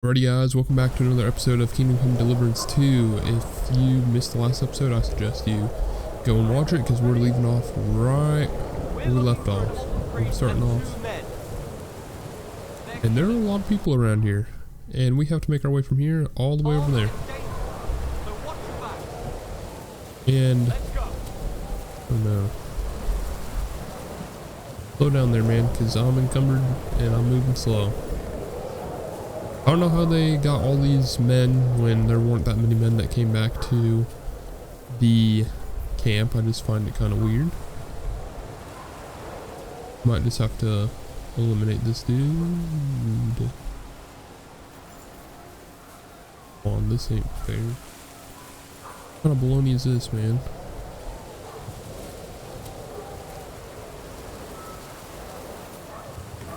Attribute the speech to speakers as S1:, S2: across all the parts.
S1: Alrighty guys, welcome back to another episode of Kingdom Come Deliverance 2. If you missed the last episode, I suggest you go and watch it because we're leaving off right where we left off. We're starting off. And there are a lot of people around here. And we have to make our way from here all the way over there. And... oh no. Slow down there, man, because I'm encumbered and I'm moving slow. I don't know how they got all these men when there weren't that many men that came back to the camp. I just find it kind of weird. Might just have to eliminate this dude. Come on, this ain't fair. What kind of baloney is this, man?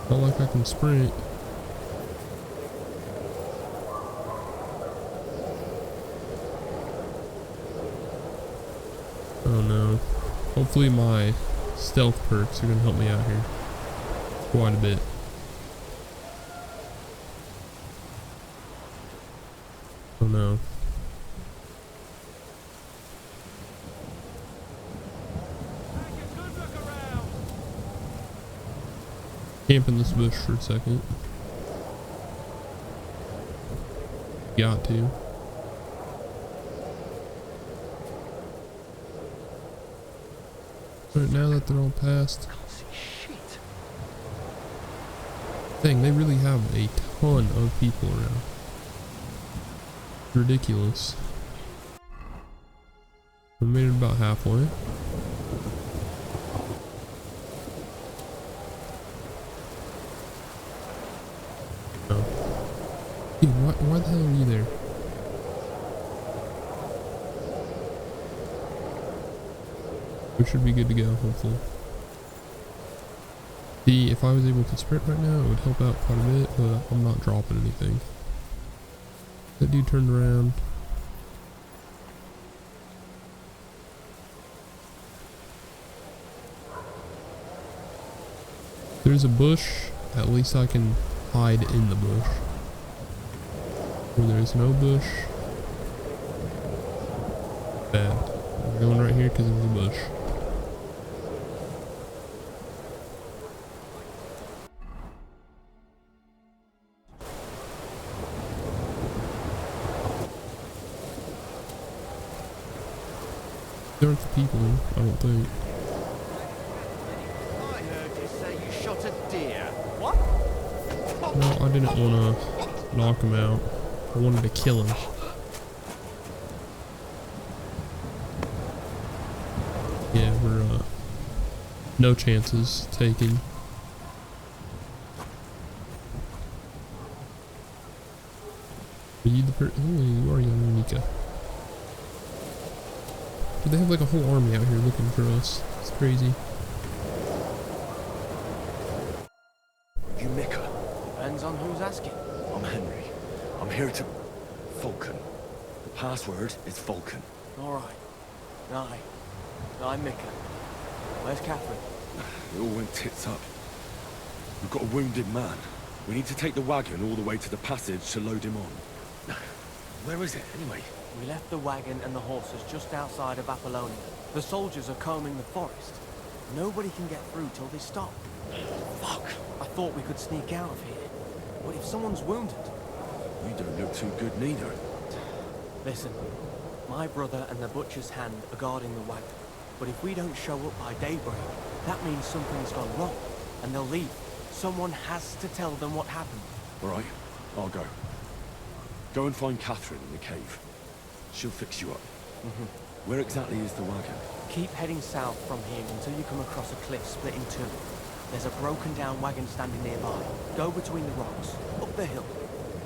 S1: Not like I can sprint. Oh no. Hopefully my stealth perks are going to help me out here quite a bit. Oh no. Camp in this bush for a second. Got to. Right now that they're all past. Dang, they really have a ton of people around. Ridiculous. We made it about halfway. Oh. Dude, why the hell are you there? We should be good to go, hopefully. See, if I was able to sprint right now, it would help out quite a bit, but I'm not dropping anything. That dude turned around. There's a bush, at least I can hide in the bush. Where there's no bush, bad. I'm going right here because there's a bush. There aren't the people, I don't think.
S2: I heard you say you shot a deer. What?
S1: No, I didn't want to knock him out. I wanted to kill him. Yeah, we're, no chances taken. Are you the oh, you are young Nika. They have like a whole army out here looking for us. It's crazy.
S2: You Mika? Depends on who's asking.
S3: I'm Henry. I'm here to... Vulcan. The password is Vulcan.
S2: Alright. I'm Mika. Where's Catherine?
S3: It all went tits up. We've got a wounded man. We need to take the wagon all the way to the passage to load him on. Where is it, anyway?
S2: We left the wagon and the horses just outside of Apollonia. The soldiers are combing the forest. Nobody can get through till they stop. Fuck! I thought we could sneak out of here. But if someone's wounded...
S3: You don't look too good neither.
S2: Listen, my brother and the butcher's hand are guarding the wagon. But if we don't show up by daybreak, that means something's gone wrong. And they'll leave. Someone has to tell them what happened.
S3: Alright, I'll go. Go and find Catherine in the cave. She'll fix you up. Where exactly is the wagon?
S2: Keep heading south from here until you come across a cliff split in two. There's a broken down wagon standing nearby. Go between the rocks, up the hill,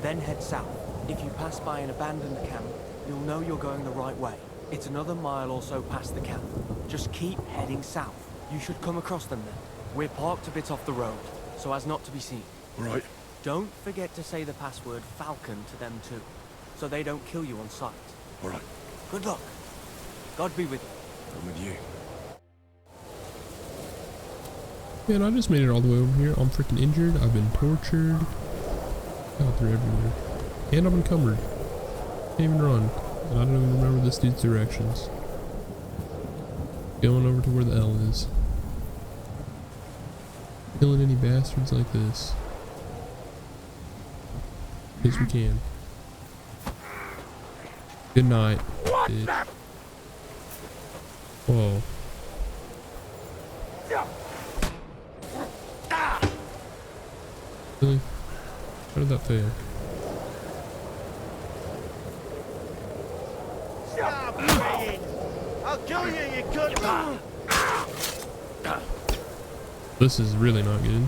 S2: then head south. If you pass by an abandoned camp, you'll know you're going the right way. It's another mile or so past the camp. Just keep heading south. You should come across them then. We're parked a bit off the road, so as not to be seen.
S3: Alright.
S2: Don't forget to say the password Falcon to them too, so they don't kill you on sight.
S3: Alright.
S2: Good luck. God be with you.
S3: I'm with you.
S1: Man, I just made it all the way over here. I'm freaking injured. I've been tortured. God, they're everywhere. And I'm encumbered. Can't even run. And I don't even remember this dude's directions. Going over to where the L is. Killing any bastards like this. Because we can. Good night, bitch. Whoa. Really? How did that fail?
S4: Stop praying! I'll kill you, you cunt!
S1: This is really not good.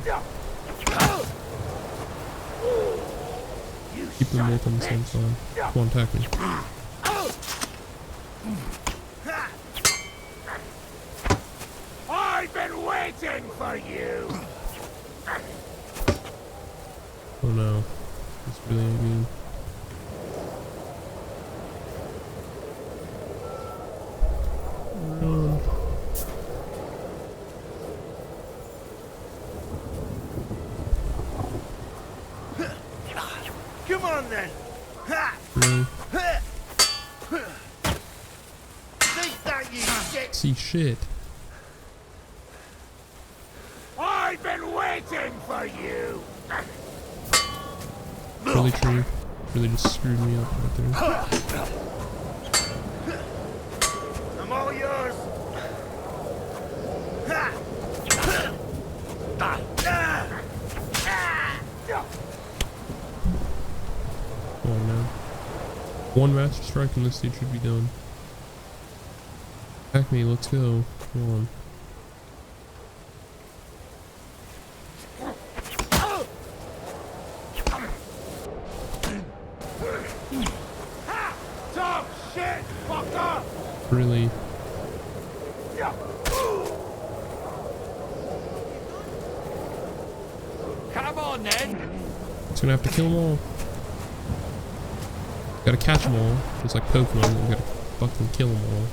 S1: Keep them both on the same side. Come on, attack me.
S4: I've been waiting for you!
S1: Oh no. This really ain't good. Run.
S4: Come on then!
S1: Really?
S4: Take that, you shit!
S1: See shit.
S4: I've been waiting for you!
S1: Really true. Really just screwed me up right there.
S4: I'm all yours!
S1: Come on now. One master strike and this dude should be done. Attack me, let's go. Come on.
S4: Tough shit, fucker!
S1: Really?
S4: Come on then!
S1: Just gonna have to kill them all. Gotta catch them all. Just like Pokemon, we gotta fucking kill them all.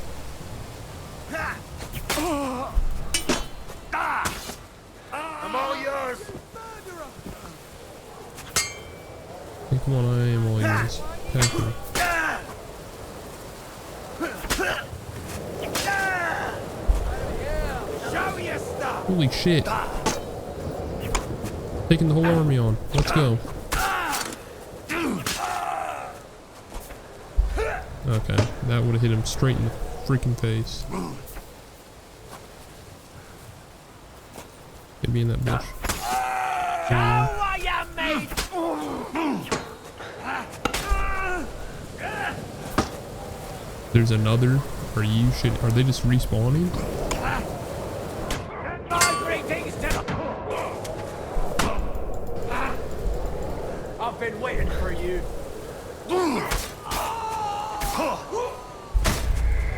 S4: I'm all yours!
S1: Hey, come on, I am all yours. Attack me.
S4: Show your stuff!
S1: Holy shit. Taking the whole army on. Let's go. Okay, that would have hit him straight in the freaking face. Get me in that bush.
S4: Show what you made!
S1: There's another. Are you shit? Are they just respawning?
S4: My greetings to I've been waiting for you.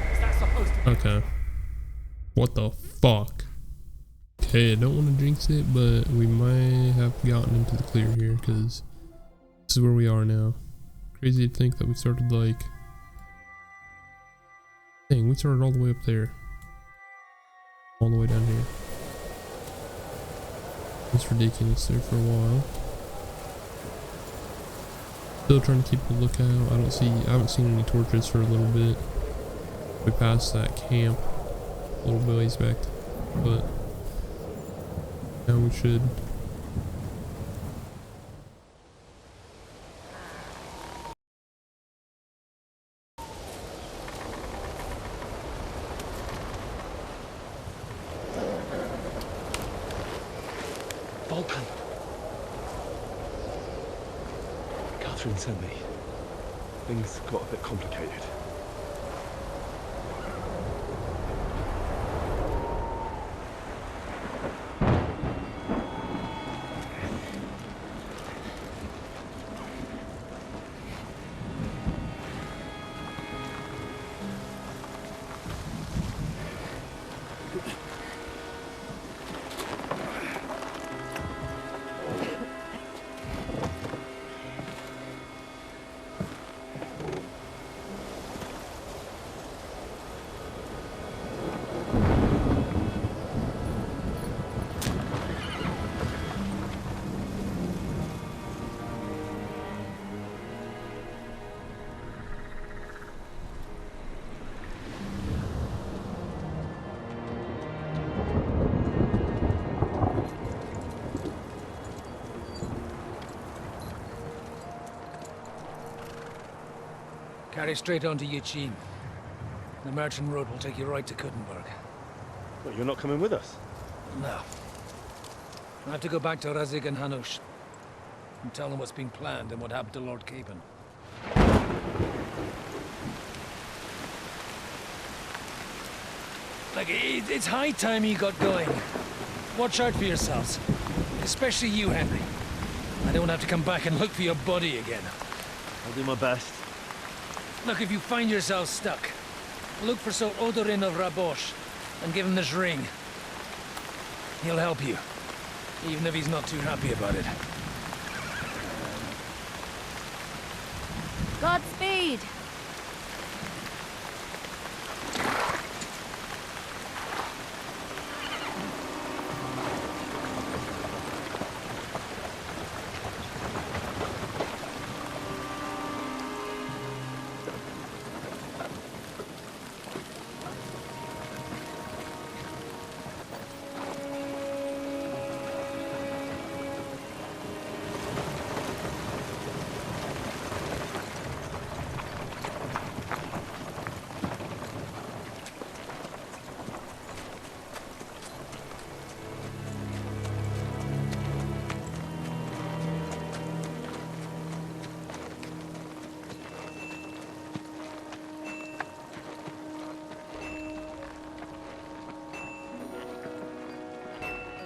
S4: Is that supposed to be?
S1: Okay. What the fuck? Okay, I don't want to jinx it, but we might have gotten into the clear here because this is where we are now. Crazy to think that we started like. Dang, we started all the way up there. All the way down here. It's ridiculous there for a while. Still trying to keep a lookout. I haven't seen any torches for a little bit. We passed that camp a little bit ways back, but now we should.
S3: Vulcan. Catherine sent me. Things got a bit complicated.
S5: Carry straight on to Yuchin. The merchant road will take you right to Kuttenberg.
S3: Well, you're not coming with us?
S5: No. I have to go back to Razig and Hanush and tell them what's been planned and what happened to Lord Capon. Like, it's high time you got going. Watch out for yourselves. Especially you, Henry. I don't have to come back and look for your body again.
S3: I'll do my best.
S5: Look, if you find yourself stuck, look for Sir Odorin of Rabosh and give him this ring. He'll help you, even if he's not too happy about it.
S6: Godspeed!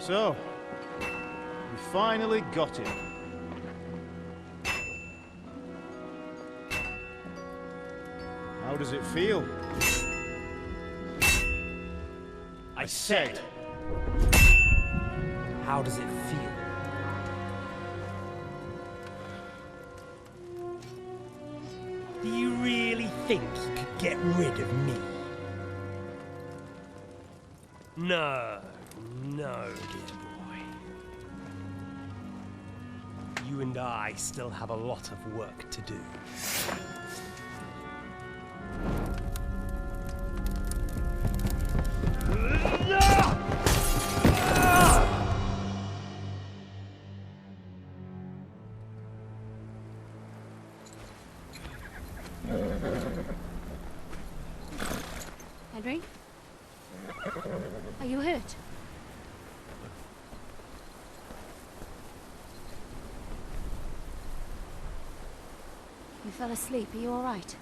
S4: So, we finally got him. How does it feel? I said.
S7: How does it feel? Do you really think you could get rid of me? No, no, dear boy. You and I still have a lot of work to do.
S6: Henry? Are you hurt? You fell asleep. Are you all right?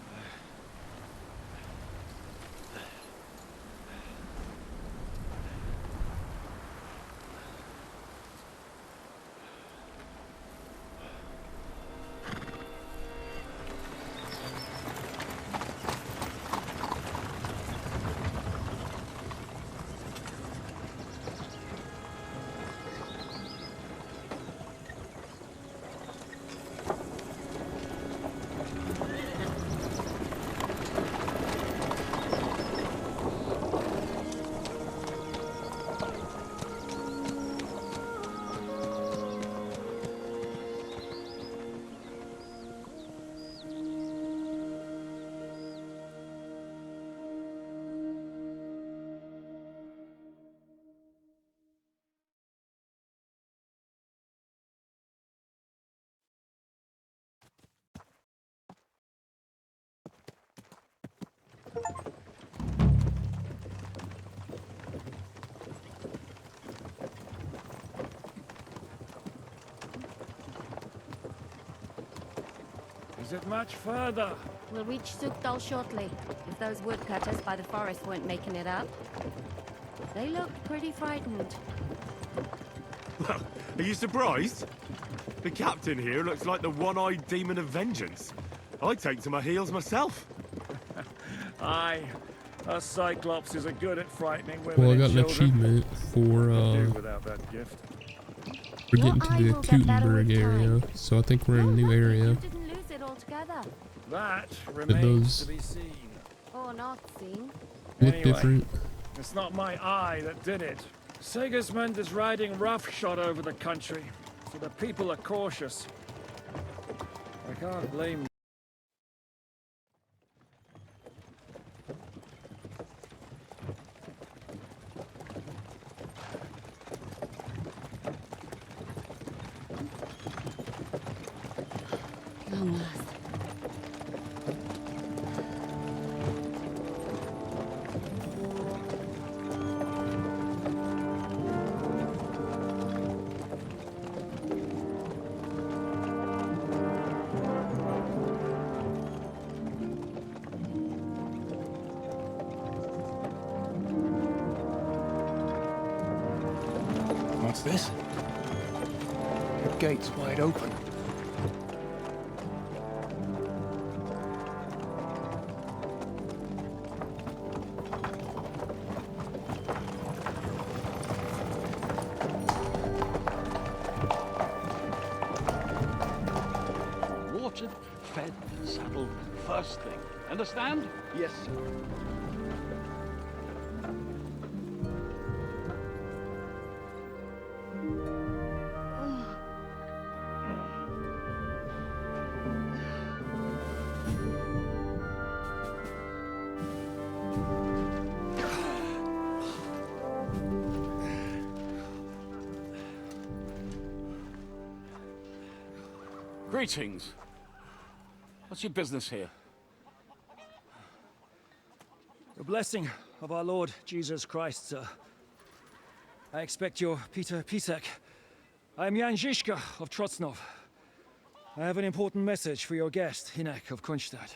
S8: Is it much further?
S6: We'll reach Sukdal shortly, if those woodcutters by the forest weren't making it up. They looked pretty frightened.
S3: Well, are you surprised? The captain here looks like the one-eyed demon of vengeance. I'd take to my heels myself.
S8: Aye. Us Cyclopses are good at frightening women
S1: Well, I
S8: and
S1: got an
S8: children.
S1: achievement
S8: Do
S1: for
S8: without that gift.
S1: getting to the Kuttenberg area, so I think we're in a new area.
S6: You didn't lose it altogether.
S8: That
S1: It
S8: remains
S1: does
S8: to be seen.
S6: Or not seen.
S1: look
S8: Anyway.
S1: different.
S8: It's not my eye that did it. Sigismund is riding roughshod over the country, so the people are cautious. I can't blame.
S6: Long last.
S9: What's this? The gate's wide open.
S10: Watered, fed, saddled, first thing. Understand?
S4: Yes, sir.
S10: Greetings. What's your business here?
S8: The blessing of our Lord Jesus Christ, sir. I expect you're Peter Pisek. I am Jan Žižka of Trocnov. I have an important message for your guest, Hinek of Kunstadt.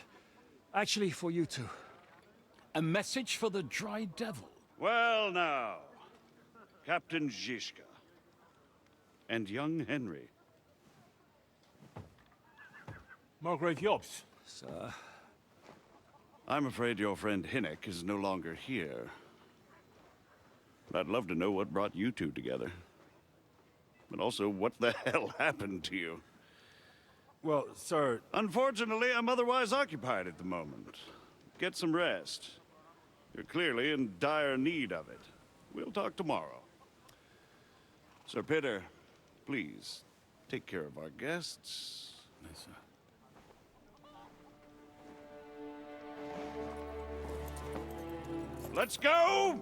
S8: Actually, for you two.
S10: A message for the Dry Devil?
S11: Well now, Captain Žižka. And young Henry.
S10: Margrave Jobs.
S8: Sir.
S11: I'm afraid your friend Hinek is no longer here. But I'd love to know what brought you two together. But also, what the hell happened to you?
S3: Well, sir...
S11: Unfortunately, I'm otherwise occupied at the moment. Get some rest. You're clearly in dire need of it. We'll talk tomorrow. Sir Peter, please, take care of our guests.
S10: Yes, sir.
S11: Let's go!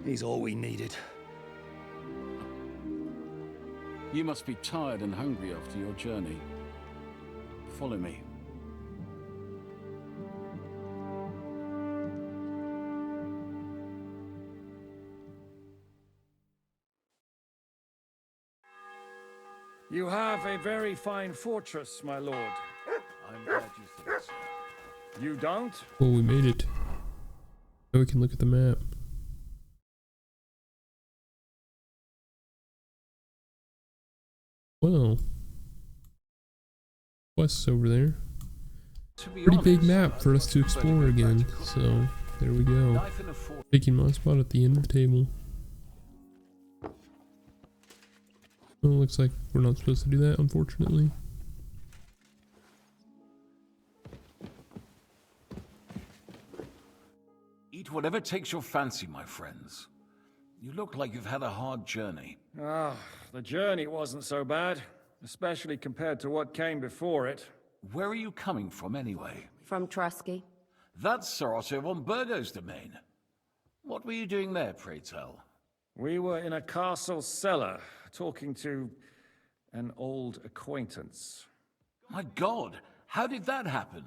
S8: He's all we needed.
S10: You must be tired and hungry after your journey. Follow me.
S8: You have a very fine fortress, my lord.
S10: I'm glad you think so.
S8: You don't?
S1: Well, we made it. Now we can look at the map. Well, West's over there. Pretty big map for us to explore again, so there we go. Taking my spot at the end of the table. Well, looks like we're not supposed to do that, unfortunately.
S12: Eat whatever takes your fancy, my friends. You look like you've had a hard journey.
S8: Ah, the journey wasn't so bad, especially compared to what came before it.
S12: Where are you coming from, anyway?
S6: From Trusky.
S12: That's Sir Otto von Burgo's domain. What were you doing there, pray tell?
S8: We were in a castle cellar, talking to an old acquaintance.
S12: My God, how did that happen?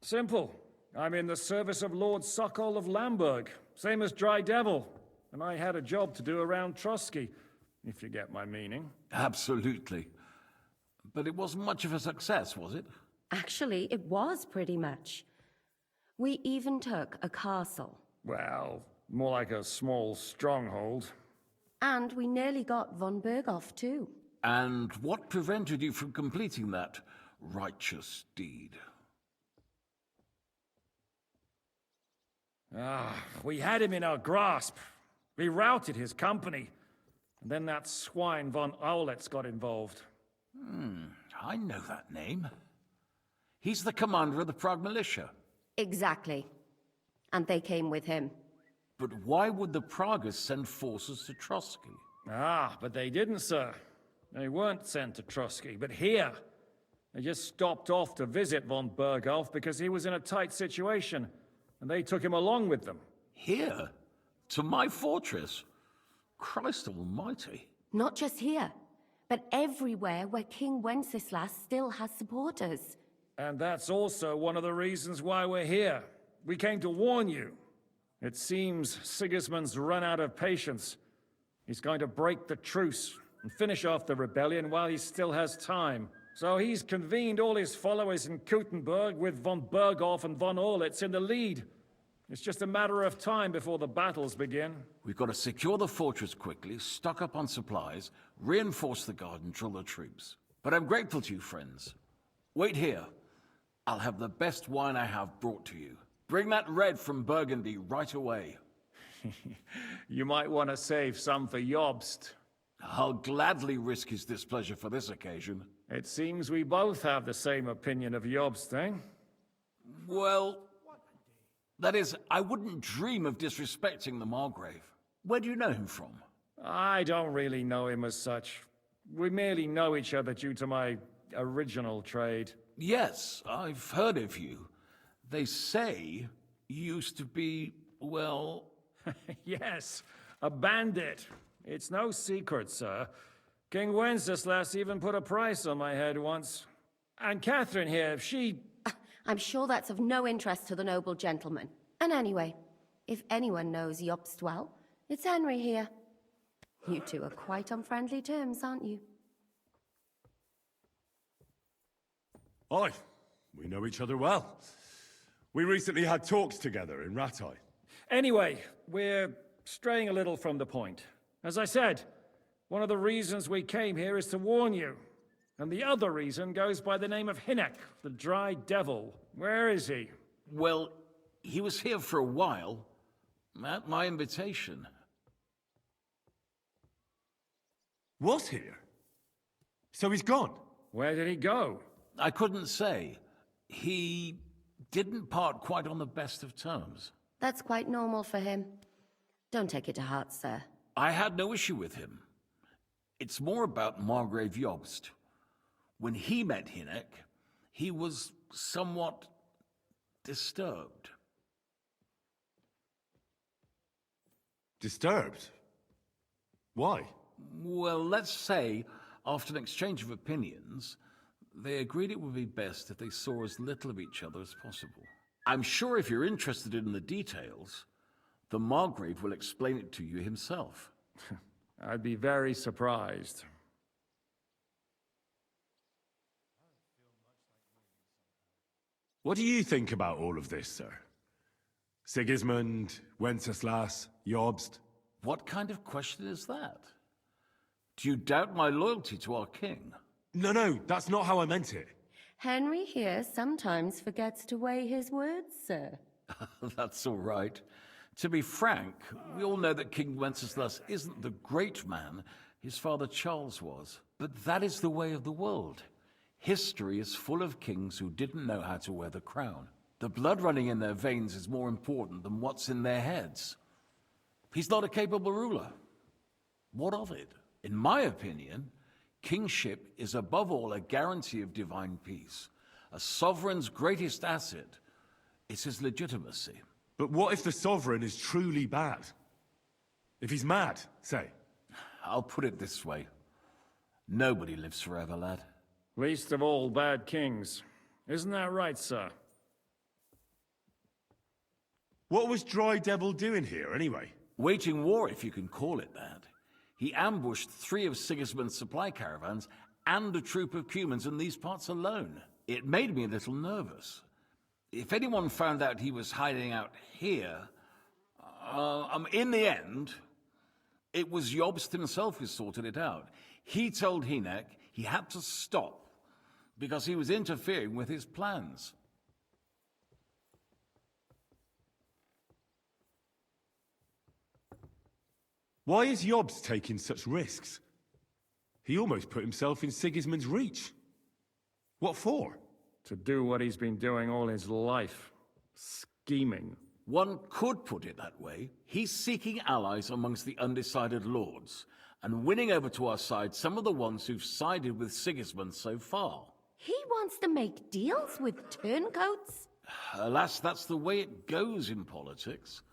S8: Simple. I'm in the service of Lord Sokol of Lamberg, same as Dry Devil, and I had a job to do around Trusky, if you get my meaning.
S12: Absolutely. But it wasn't much of a success, was it?
S6: Actually, it was pretty much. We even took a castle.
S8: Well, more like a small stronghold.
S6: And we nearly got von Berghoff, too.
S12: And what prevented you from completing that righteous deed?
S8: Ah, we had him in our grasp. We routed his company. And then that swine von Aulitz got involved.
S12: I know that name. He's the commander of the Prague militia.
S6: Exactly. And they came with him.
S12: But why would the Praguers send forces to Trusky?
S8: Ah, but they didn't, sir. They weren't sent to Trusky, but here. They just stopped off to visit von Berghoff because he was in a tight situation, and they took him along with them.
S12: Here? To my fortress? Christ almighty.
S6: Not just here, but everywhere where King Wenceslas still has supporters.
S8: And that's also one of the reasons why we're here. We came to warn you. It seems Sigismund's run out of patience. He's going to break the truce, and finish off the rebellion while he still has time. So he's convened all his followers in Kuttenberg with von Berghoff and von Orlitz in the lead. It's just a matter of time before the battles begin.
S12: We've got to secure the fortress quickly, stock up on supplies, reinforce the guard and drill the troops. But I'm grateful to you, friends. Wait here. I'll have the best wine I have brought to you. Bring that red from Burgundy right away.
S8: You might want to save some for Jobst.
S12: I'll gladly risk his displeasure for this occasion.
S8: It seems we both have the same opinion of Jobst, eh?
S12: Well, that is, I wouldn't dream of disrespecting the Margrave. Where do you know him from?
S8: I don't really know him as such. We merely know each other due to my original trade.
S12: Yes, I've heard of you. They say you used to be, well...
S8: Yes, a bandit. It's no secret, sir. King Wenceslas even put a price on my head once. And Catherine here, she...
S6: I'm sure that's of no interest to the noble gentleman. And anyway, if anyone knows Jobst well, it's Henry here. You two are quite on friendly terms, aren't you?
S3: Aye, we know each other well. We recently had talks together in Rattay.
S8: Anyway, we're straying a little from the point. As I said, one of the reasons we came here is to warn you. And the other reason goes by the name of Hinnek, the Dry Devil. Where is he?
S12: Well, he was here for a while, at my invitation.
S3: Was here? So he's gone?
S8: Where did he go?
S12: I couldn't say. He didn't part quite on the best of terms.
S6: That's quite normal for him. Don't take it to heart, sir.
S12: I had no issue with him. It's more about Margrave Jobst. When he met Hinnek, he was somewhat disturbed.
S3: Disturbed? Why?
S12: Well, let's say, after an exchange of opinions, they agreed it would be best if they saw as little of each other as possible. I'm sure if you're interested in the details, the Margrave will explain it to you himself.
S8: I'd be very surprised.
S3: What do you think about all of this, sir? Sigismund, Wenceslas, Jobst?
S12: What kind of question is that? Do you doubt my loyalty to our king?
S3: No, that's not how I meant it.
S6: Henry here sometimes forgets to weigh his words, sir.
S12: That's all right. To be frank, we all know that King Wenceslas isn't the great man his father Charles was. But that is the way of the world. History is full of kings who didn't know how to wear the crown. The blood running in their veins is more important than what's in their heads. He's not a capable ruler. What of it? In my opinion, kingship is above all a guarantee of divine peace. A sovereign's greatest asset is his legitimacy.
S3: But what if the sovereign is truly bad? If he's mad, say?
S12: I'll put it this way. Nobody lives forever, lad.
S8: Least of all bad kings. Isn't that right, sir?
S3: What was Dry Devil doing here, anyway?
S12: Waging war, if you can call it that. He ambushed 3 of Sigismund's supply caravans and a troop of Cumans in these parts alone. It made me a little nervous. If anyone found out he was hiding out here... in the end, it was Jobst himself who sorted it out. He told Hinnek he had to stop because he was interfering with his plans.
S3: Why is Jobst taking such risks? He almost put himself in Sigismund's reach. What for?
S8: To do what he's been doing all his life. Scheming.
S12: One could put it that way. He's seeking allies amongst the undecided lords, and winning over to our side some of the ones who've sided with Sigismund so far.
S6: He wants to make deals with turncoats?
S12: Alas, that's the way it goes in politics.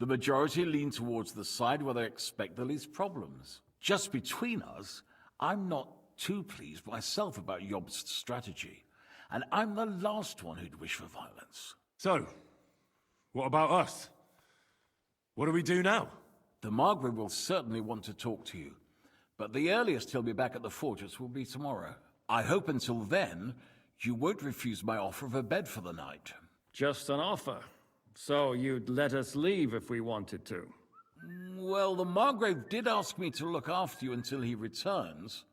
S12: The majority lean towards the side where they expect the least problems. Just between us, I'm not too pleased myself about Jobst's strategy, and I'm the last one who'd wish for violence.
S3: So, what about us? What do we do now?
S12: The Margrave will certainly want to talk to you, But the earliest he'll be back at the fortress will be tomorrow. I hope until then, you won't refuse my offer of a bed for the night.
S8: Just an offer. So you'd let us leave if we wanted to?
S12: Well, the Margrave did ask me to look after you until he returns,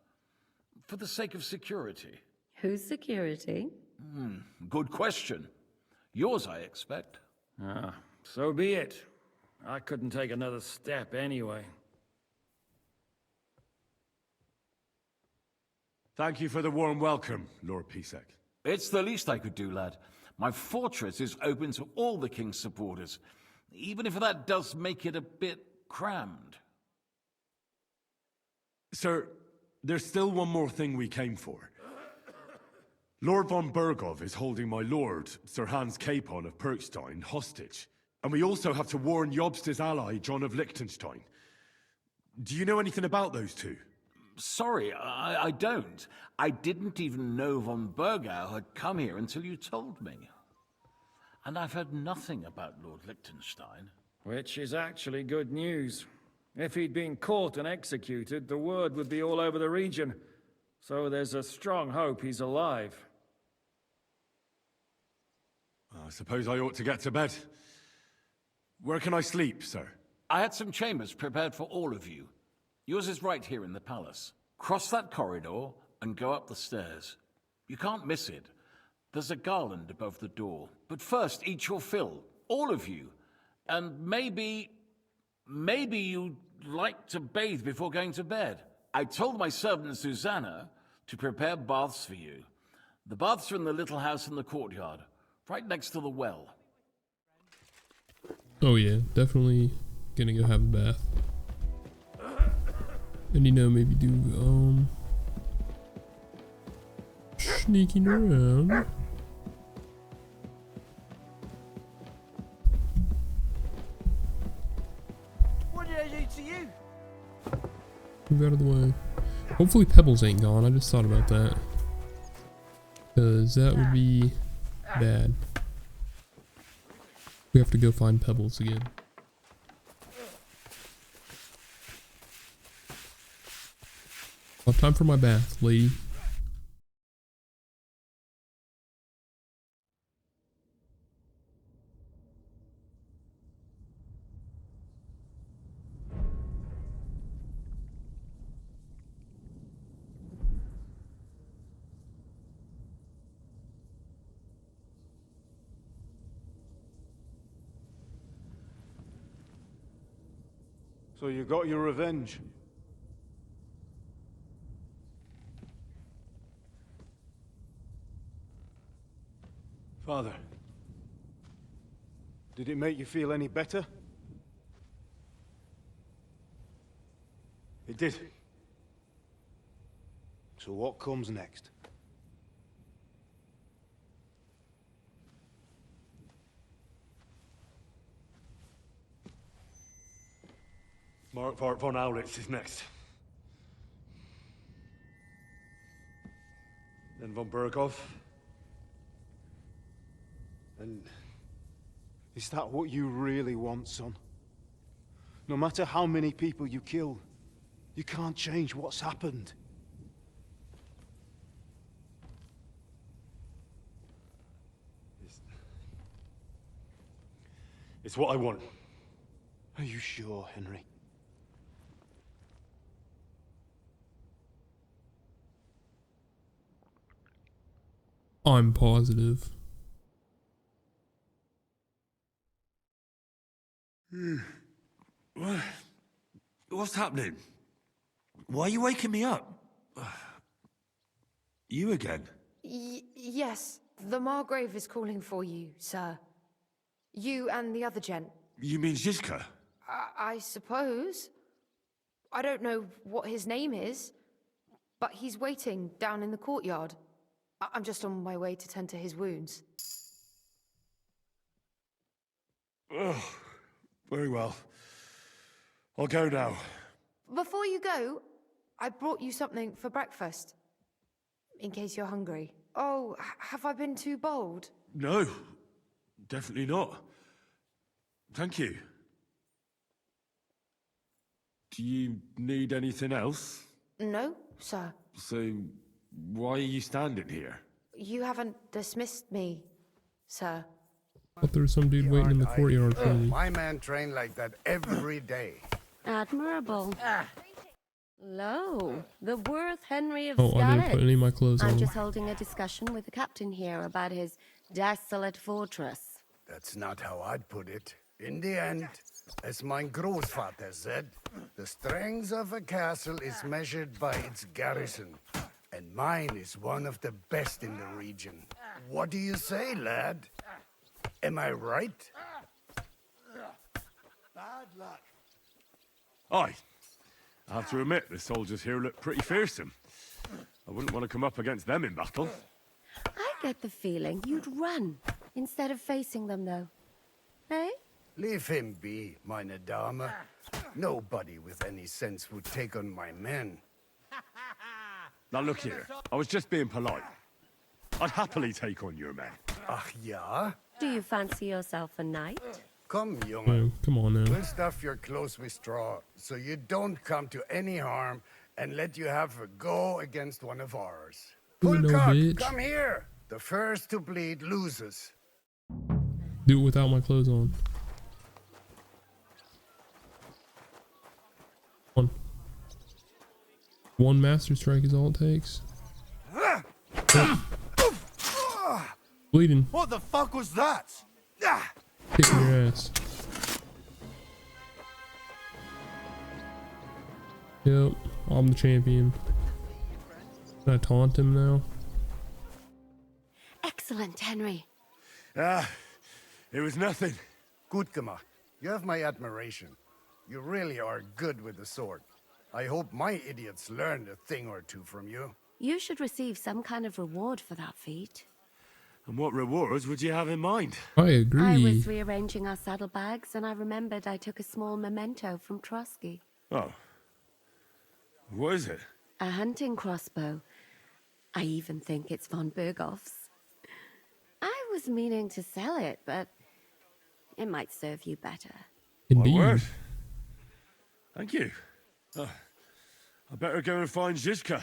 S12: for the sake of security.
S6: Whose security?
S12: Good question. Yours, I expect.
S8: Ah, so be it. I couldn't take another step anyway.
S3: Thank you for the warm welcome, Lord Pisek.
S12: It's the least I could do, lad. My fortress is open to all the king's supporters, even if that does make it a bit crammed.
S3: Sir, there's still one more thing we came for. Lord von Bergov is holding my lord, Sir Hans Capon of Perkstein, hostage. And we also have to warn Jobst's ally, John of Liechtenstein. Do you know anything about those two?
S12: Sorry, I don't. I didn't even know von Bergau had come here until you told me. And I've heard nothing about Lord Liechtenstein.
S8: Which is actually good news. If he'd been caught and executed, the word would be all over the region. So there's a strong hope he's alive.
S3: I suppose I ought to get to bed. Where can I sleep, sir?
S12: I had some chambers prepared for all of you. Yours is right here in the palace. Cross that corridor and go up the stairs. You can't miss it. There's a garland above the door. But first, eat your fill, all of you. And maybe you'd like to bathe before going to bed. I told my servant Susanna to prepare baths for you. The baths are in the little house in the courtyard, right next to the well.
S1: Oh yeah, definitely gonna go have a bath. And maybe do sneaking around.
S4: What did I do to you?
S1: Move out of the way. Hopefully Pebbles ain't gone. I just thought about that. Because that would be bad. We have to go find Pebbles again. Well, time for my bath, lady.
S11: So you got your revenge? Father, did it make you feel any better? It did. So what comes next?
S3: Mark von Aulitz is next. Then von Bergov.
S11: And is that what you really want, son? No matter how many people you kill, you can't change what's happened.
S3: It's what I want.
S11: Are you sure, Henry?
S1: I'm positive.
S3: What's happening? Why are you waking me up? You again?
S13: Yes, the Margrave is calling for you, sir. You and the other gent.
S3: You mean Zizka?
S13: I suppose. I don't know what his name is, but he's waiting down in the courtyard. I'm just on my way to tend to his wounds.
S3: Oh, very well. I'll go now.
S13: Before you go, I brought you something for breakfast. In case you're hungry. Oh, have I been too bold?
S3: No, definitely not. Thank you. Do you need anything else?
S13: No, sir.
S3: So, why are you standing here?
S13: You haven't dismissed me, sir.
S1: I thought there was some dude waiting in the courtyard for me.
S14: My man trained like that every day.
S6: Admirable. Lo, the worth Henry of
S1: Oh, I didn't put any of my clothes on.
S6: I'm just holding a discussion with the captain here about his desolate fortress.
S14: That's not how I'd put it. In the end, as my grandfather said, the strength of a castle is measured by its garrison. And mine is one of the best in the region. What do you say, lad? Am I right?
S4: Bad luck.
S3: Aye. I have to admit, the soldiers here look pretty fearsome. I wouldn't want to come up against them in battle.
S6: I get the feeling you'd run instead of facing them, though. Eh?
S14: Leave him be, meine Dame. Nobody with any sense would take on my men.
S3: Now look here, I was just being polite. I'd happily take on your men.
S14: Ach ja?
S6: Do you fancy yourself a knight?
S14: Come, Junge.
S1: Oh, come on now.
S14: We'll stuff your clothes with straw, so you don't come to any harm, and let you have a go against one of ours.
S1: We know,
S14: Fulcock,
S1: bitch.
S14: come here! The first to bleed loses.
S1: Do it without my clothes on. One master strike is all it takes. Bleeding.
S4: What the fuck was that?
S1: Kicking your ass. Yep, I'm the champion. Can I taunt him now?
S6: Excellent, Henry.
S3: It was nothing.
S14: Gut gemacht. You have my admiration. You really are good with the sword. I hope my idiots learned a thing or two from you.
S6: You should receive some kind of reward for that feat.
S3: And what rewards would you have in mind?
S1: I agree.
S6: I was rearranging our saddlebags, and I remembered I took a small memento from Trotsky.
S3: Oh. What is it?
S6: A hunting crossbow. I even think it's von Berghoff's. I was meaning to sell it, but it might serve you better.
S1: Indeed.
S3: My word. Thank you. I better go and find Zizka.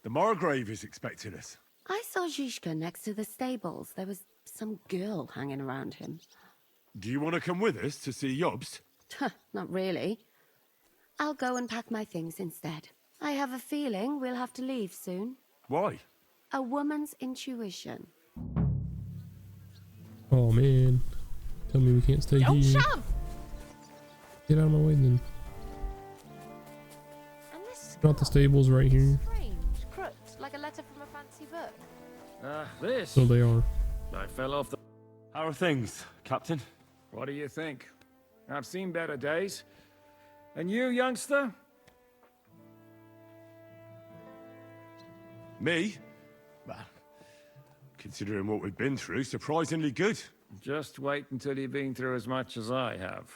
S3: The Margrave is expecting us.
S6: I saw Zizka next to the stables. There was some girl hanging around him.
S3: Do you want to come with us to see Jobst?
S6: Not really. I'll go and pack my things instead. I have a feeling we'll have to leave soon.
S3: Why?
S6: A woman's intuition.
S1: Oh man. Tell me we can't stay
S6: Don't
S1: here.
S6: shove!
S1: Get out of my way then. Not the stables right here.
S13: Strange, crooked, like a letter from a fancy book.
S8: This?
S1: So they are.
S8: I fell off the...
S3: How are things, Captain?
S8: What do you think? I've seen better days. And you, youngster?
S3: Me? Well, considering what we've been through, surprisingly good.
S8: Just wait until you've been through as much as I have.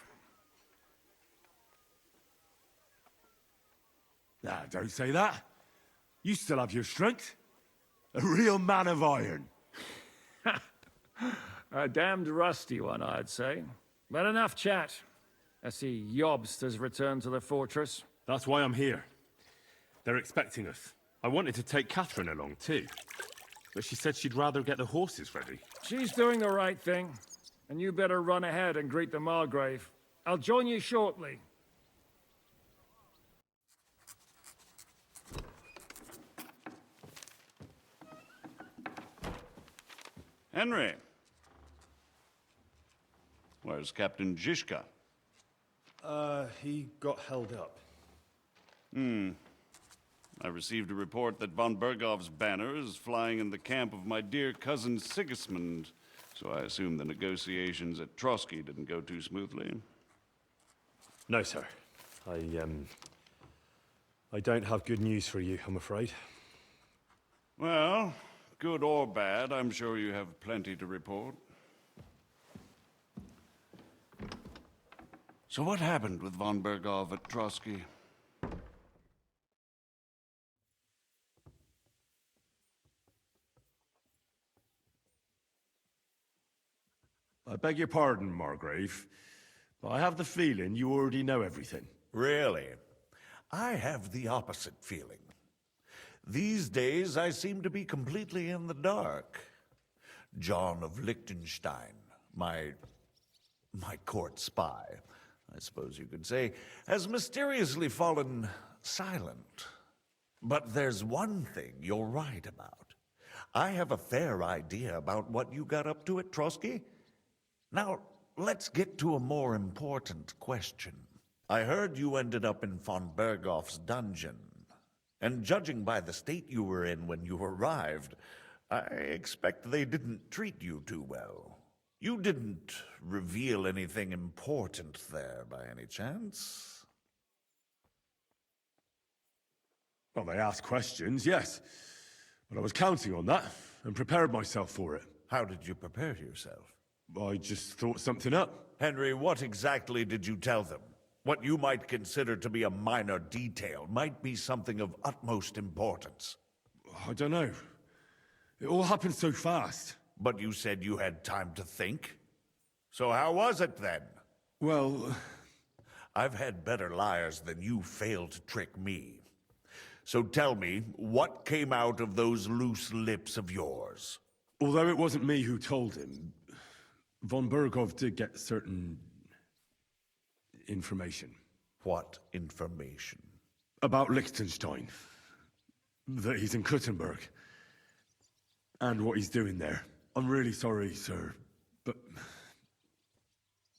S3: Nah, don't say that. You still have your strength. A real man of iron.
S8: A damned rusty one, I'd say. But enough chat. I see Jobst has returned to the fortress.
S3: That's why I'm here. They're expecting us. I wanted to take Catherine along too, but she said she'd rather get the horses ready.
S8: She's doing the right thing, and you better run ahead and greet the Margrave. I'll join you shortly.
S11: Henry. Where's Captain Zizka?
S9: He got held up.
S11: I received a report that von Bergov's banner is flying in the camp of my dear cousin Sigismund, so I assume the negotiations at Trotsky didn't go too smoothly.
S9: No, sir. I don't have good news for you, I'm afraid.
S11: Well, good or bad, I'm sure you have plenty to report. So what happened with von Bergov at Trotsky?
S3: I beg your pardon, Margrave, but I have the feeling you already know everything.
S15: Really? I have the opposite feeling. These days, I seem to be completely in the dark. John of Liechtenstein, my court spy, I suppose you could say, has mysteriously fallen silent. But there's one thing you're right about. I have a fair idea about what you got up to at Trotsky. Now, let's get to a more important question. I heard you ended up in von Berghoff's dungeon. And judging by the state you were in when you arrived, I expect they didn't treat you too well. You didn't reveal anything important there by any chance?
S3: Well, they asked questions, yes. But I was counting on that, and prepared myself for it.
S15: How did you prepare yourself?
S3: I just thought something up.
S15: Henry, what exactly did you tell them? What you might consider to be a minor detail might be something of utmost importance.
S3: I don't know. It all happened so fast.
S15: But you said you had time to think. So how was it then?
S3: Well,
S15: I've had better liars than you fail to trick me. So tell me, what came out of those loose lips of yours?
S3: Although it wasn't me who told him, von Berghoff did get certain information.
S15: What information?
S3: About Liechtenstein. That he's in Kuttenberg. And what he's doing there. I'm really sorry, sir, but...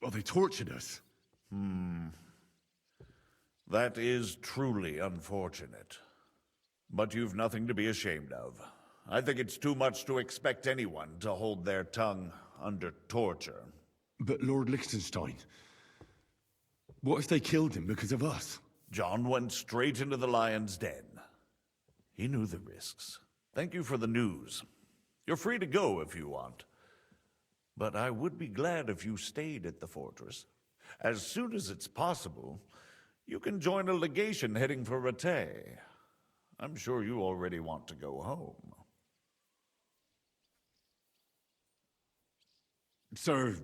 S3: well, they tortured us.
S15: That is truly unfortunate. But you've nothing to be ashamed of. I think it's too much to expect anyone to hold their tongue under torture.
S3: But Lord Liechtenstein... what if they killed him because of us?
S15: John went straight into the lion's den. He knew the risks. Thank you for the news. You're free to go if you want. But I would be glad if you stayed at the fortress. As soon as it's possible, you can join a legation heading for Rattay. I'm sure you already want to go home.
S3: Sir,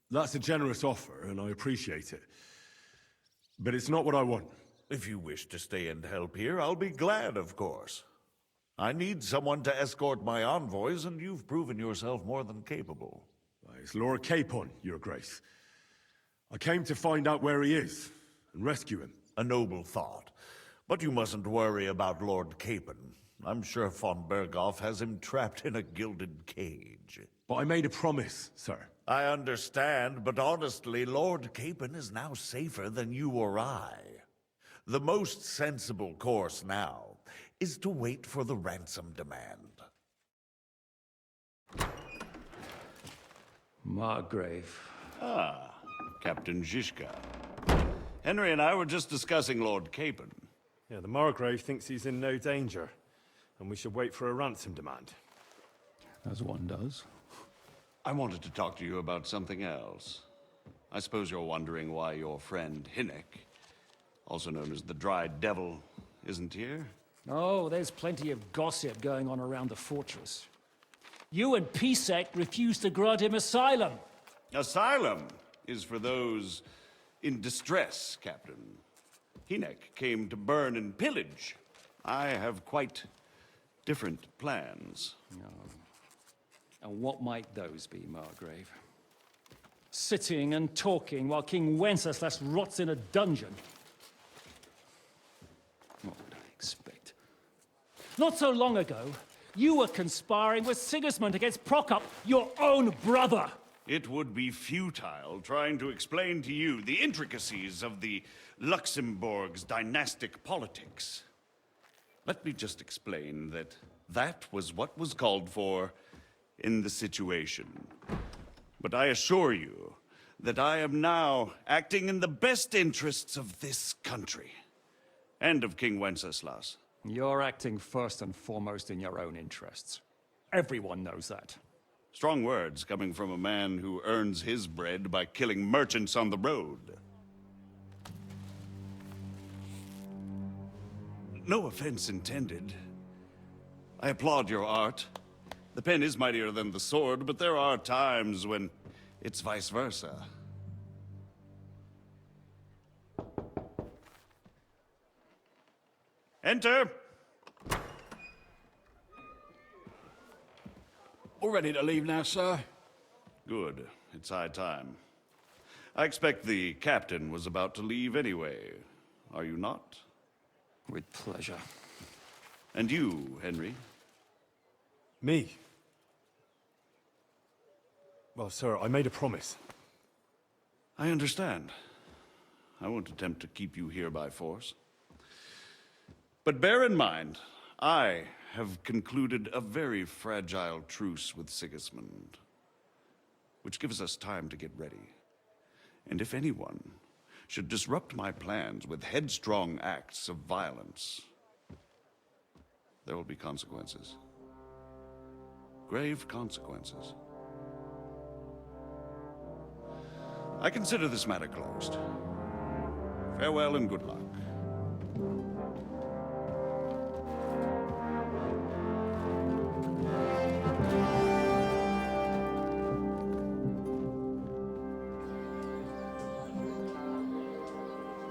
S3: that's a generous offer, and I appreciate it. But it's not what I want.
S15: If you wish to stay and help here, I'll be glad, of course. I need someone to escort my envoys, and you've proven yourself more than capable.
S3: It's Lord Capon, Your Grace. I came to find out where he is, and rescue him.
S15: A noble thought. But you mustn't worry about Lord Capon. I'm sure von Berghoff has him trapped in a gilded cage.
S3: But I made a promise, sir.
S15: I understand, but honestly, Lord Capon is now safer than you or I. The most sensible course now is to wait for the ransom demand.
S8: Margrave.
S11: Ah, Captain Zizka. Henry and I were just discussing Lord Capon.
S16: Yeah, the Margrave thinks he's in no danger, and we should wait for a ransom demand.
S8: As one does.
S11: I wanted to talk to you about something else. I suppose you're wondering why your friend Hinnek, also known as the Dried Devil, isn't here?
S8: Oh, there's plenty of gossip going on around the fortress. You and Pisek refused to grant him asylum.
S11: Asylum is for those in distress, Captain. Hinnek came to burn and pillage. I have quite different plans.
S8: And what might those be, Margrave? Sitting and talking while King Wenceslas rots in a dungeon. What would I expect? Not so long ago, you were conspiring with Sigismund against Prokop, your own brother.
S11: It would be futile trying to explain to you the intricacies of the Luxembourg's dynastic politics. Let me just explain that that was what was called for in the situation. But I assure you that I am now acting in the best interests of this country and of King Wenceslas.
S8: You're acting first and foremost in your own interests. Everyone knows that.
S11: Strong words coming from a man who earns his bread by killing merchants on the road. No offense intended. I applaud your art. The pen is mightier than the sword, but there are times when it's vice versa. Enter!
S10: All ready to leave now, sir?
S11: Good. It's high time. I expect the captain was about to leave anyway. Are you not?
S16: With pleasure.
S11: And you, Henry?
S16: Me? Well, sir, I made a promise.
S11: I understand. I won't attempt to keep you here by force. But bear in mind, I have concluded a very fragile truce with Sigismund, which gives us time to get ready. And if anyone should disrupt my plans with headstrong acts of violence, there will be consequences. Grave consequences. I consider this matter closed. Farewell and good luck.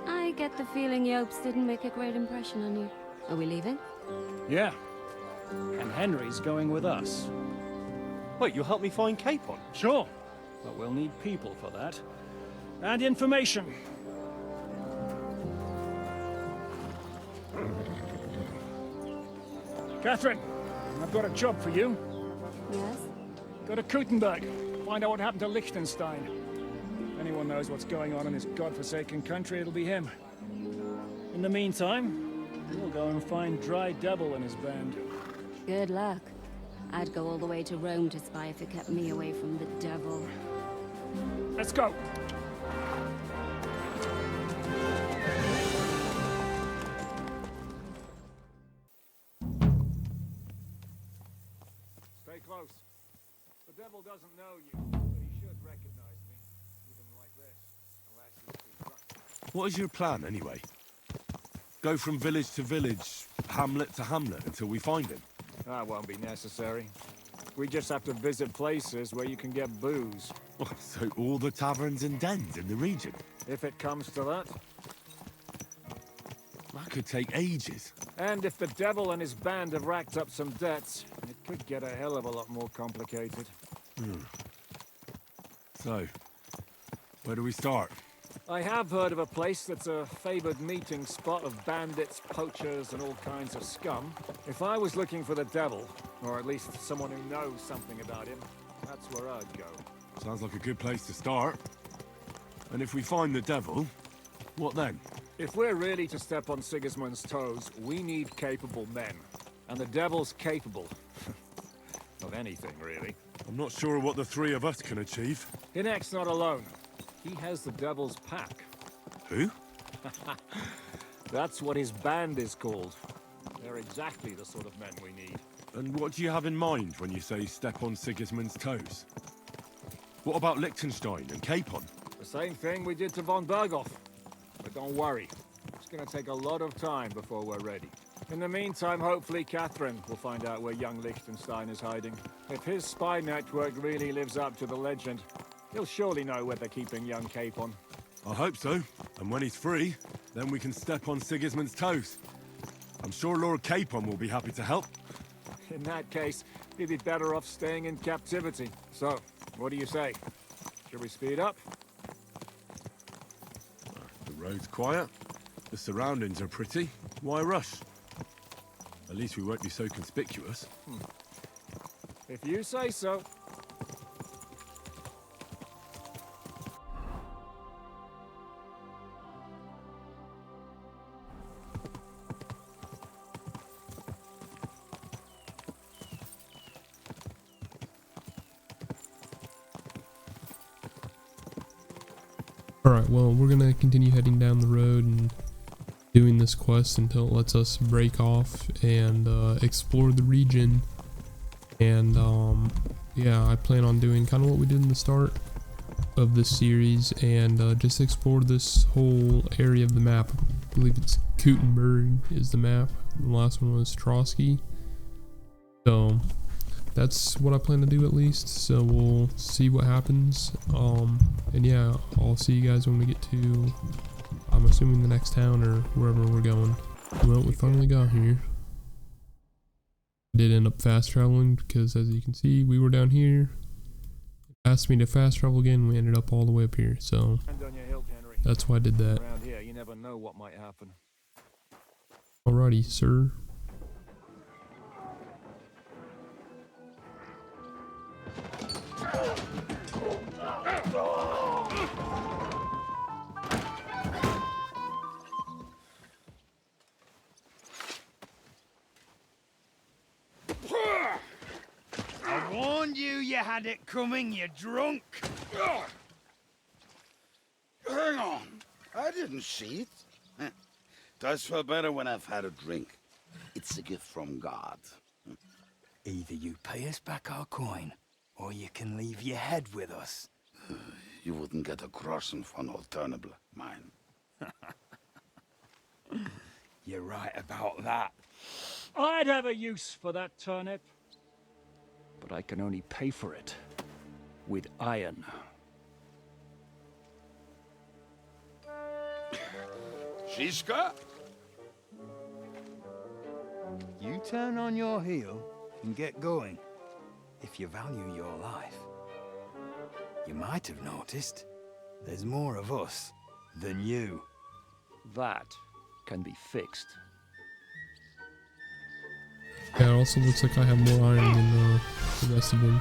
S6: I get the feeling Yopes didn't make a great impression on you. Are we leaving?
S8: Yeah. And Henry's going with us.
S16: Wait, you'll help me find Capon?
S8: Sure. But we'll need people for that. And information. Catherine, I've got a job for you.
S6: Yes?
S8: Go to Kuttenberg. Find out what happened to Liechtenstein. If anyone knows what's going on in this godforsaken country, it'll be him. In the meantime, we'll go and find Dry Devil and his band.
S6: Good luck. I'd go all the way to Rome to spy if it kept me away from the devil.
S8: Let's go! Stay close. The devil doesn't know you, but he should recognize me, even like this, unless he's too drunk.
S3: What is your plan, anyway? Go from village to village, hamlet to hamlet, until we find him?
S8: That won't be necessary. We just have to visit places where you can get booze.
S3: Oh, so all the taverns and dens in the region?
S8: If it comes to that.
S3: That could take ages.
S8: And if the devil and his band have racked up some debts, it could get a hell of a lot more complicated.
S3: So, where do we start?
S8: I have heard of a place that's a favored meeting spot of bandits, poachers, and all kinds of scum. If I was looking for the devil, or at least someone who knows something about him, that's where I'd go.
S3: Sounds like a good place to start. And if we find the devil, what then?
S8: If we're really to step on Sigismund's toes, we need capable men. And the devil's capable. Of anything, really.
S3: I'm not sure what the three of us can achieve.
S8: Hinek's not alone. He has the devil's pack.
S3: Who?
S8: That's what his band is called. They're exactly the sort of men we need.
S3: And what do you have in mind when you say step on Sigismund's toes? What about Liechtenstein and Capon?
S8: The same thing we did to von Berghoff. But don't worry. It's gonna take a lot of time before we're ready. In the meantime, hopefully Catherine will find out where young Liechtenstein is hiding. If his spy network really lives up to the legend, he'll surely know where they're keeping young Capon.
S3: I hope so. And when he's free, then we can step on Sigismund's toes. I'm sure Lord Capon will be happy to help.
S8: In that case, he'd be better off staying in captivity. So, what do you say? Should we speed up?
S3: The road's quiet. The surroundings are pretty. Why rush? At least we won't be so conspicuous.
S8: If you say so.
S1: Alright, well, we're gonna continue heading down the road and doing this quest until it lets us break off and explore the region. And yeah, I plan on doing kind of what we did in the start of this series and just explore this whole area of the map. I believe it's Kuttenberg is the map. The last one was Trotsky. So that's what I plan to do at least. So we'll see what happens. And yeah, I'll see you guys when we get to, I'm assuming, the next town or wherever we're going. Well, we finally got here. I did end up fast traveling because, as you can see, we were down here. Asked me to fast travel again. We ended up all the way up here, so that's why I did that.
S8: Around here, you never know what might happen.
S1: Alrighty, sir.
S4: I warned you had it coming, you drunk.
S17: Hang on. I didn't see it. Does feel better when I've had a drink. It's a gift from God.
S4: Either you pay us back our coin, or you can leave your head with us.
S17: You wouldn't get a crossing for an alternative, mine.
S4: You're right about that.
S8: I'd have a use for that turnip. But I can only pay for it with iron.
S17: Shiska?
S4: You turn on your heel and get going, if you value your life. You might have noticed there's more of us than you.
S8: That can be fixed.
S1: Yeah, it also looks like I have more iron than the rest of them.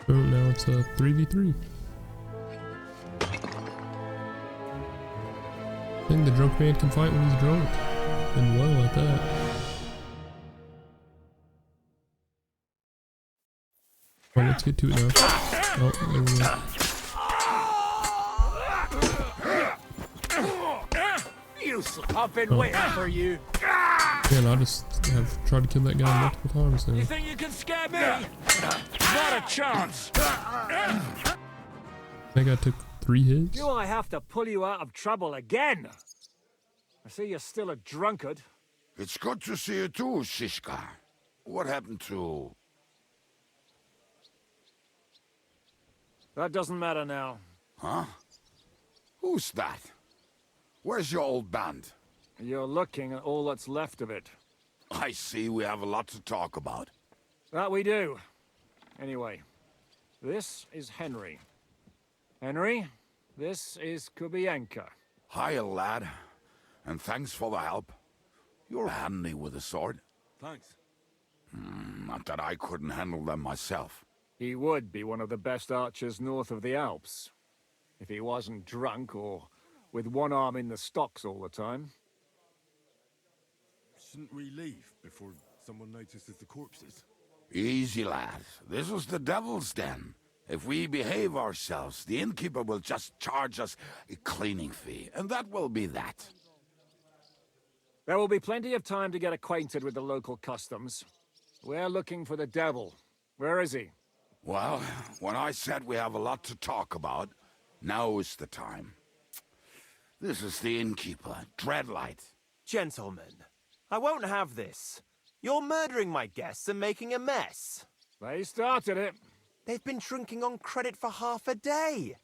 S1: Oh, now it's a 3v3. I think the drunk man can fight when he's drunk. And well at that. Alright, let's get to it now. Oh, there we go.
S4: I've been waiting for you.
S1: Man, I just have tried to kill that guy multiple times now.
S8: You think you can scare me? Not a chance.
S1: That guy took 3 hits.
S8: Do I have to pull you out of trouble again? I see you're still a drunkard.
S17: It's good to see you too, Shishka. What happened to...
S8: That doesn't matter now.
S17: Huh? Who's that? Where's your old band?
S8: You're looking at all that's left of it.
S17: I see we have a lot to talk about.
S8: That we do. Anyway, this is Henry. Henry, this is Kubienka.
S17: Hiya, lad. And thanks for the help. You're handy with a sword.
S3: Thanks.
S17: Not that I couldn't handle them myself.
S8: He would be one of the best archers north of the Alps. If he wasn't drunk or with one arm in the stocks all the time.
S3: Shouldn't we leave before someone notices the corpses?
S17: Easy, lad. This was the devil's den. If we behave ourselves, the innkeeper will just charge us a cleaning fee, and that will be that.
S8: There will be plenty of time to get acquainted with the local customs. We're looking for the devil. Where is he?
S17: Well, when I said we have a lot to talk about, now is the time. This is the innkeeper, Dreadlight.
S18: Gentlemen, I won't have this. You're murdering my guests and making a mess.
S8: They started it.
S18: They've been drinking on credit for half a day.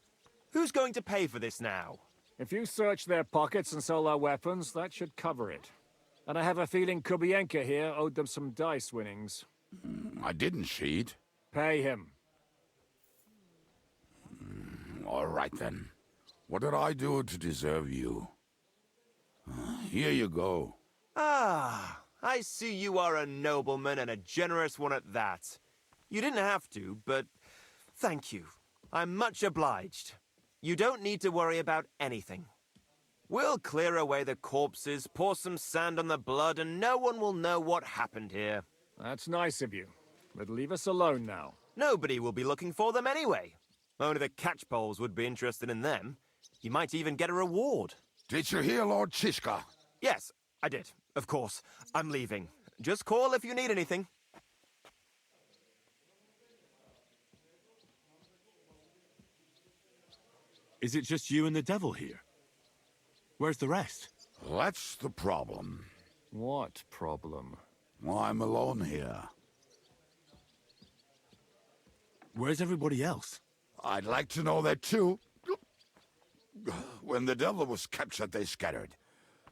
S18: Who's going to pay for this now?
S8: If you search their pockets and sell their weapons, that should cover it. And I have a feeling Kubienka here owed them some dice winnings.
S17: I didn't cheat.
S8: Pay him.
S17: All right, then. What did I do to deserve you? Here you go.
S18: Ah, I see you are a nobleman and a generous one at that. You didn't have to, but thank you. I'm much obliged. You don't need to worry about anything. We'll clear away the corpses, pour some sand on the blood, and no one will know what happened here.
S8: That's nice of you. But leave us alone now.
S18: Nobody will be looking for them anyway. Only the catchpoles would be interested in them. You might even get a reward.
S17: Did you hear Lord Shishka?
S18: Yes, I did. Of course. I'm leaving. Just call if you need anything.
S3: Is it just you and the devil here? Where's the rest?
S17: That's the problem.
S8: What problem?
S17: I'm alone here.
S3: Where's everybody else?
S17: I'd like to know that too. When the devil was captured, they scattered.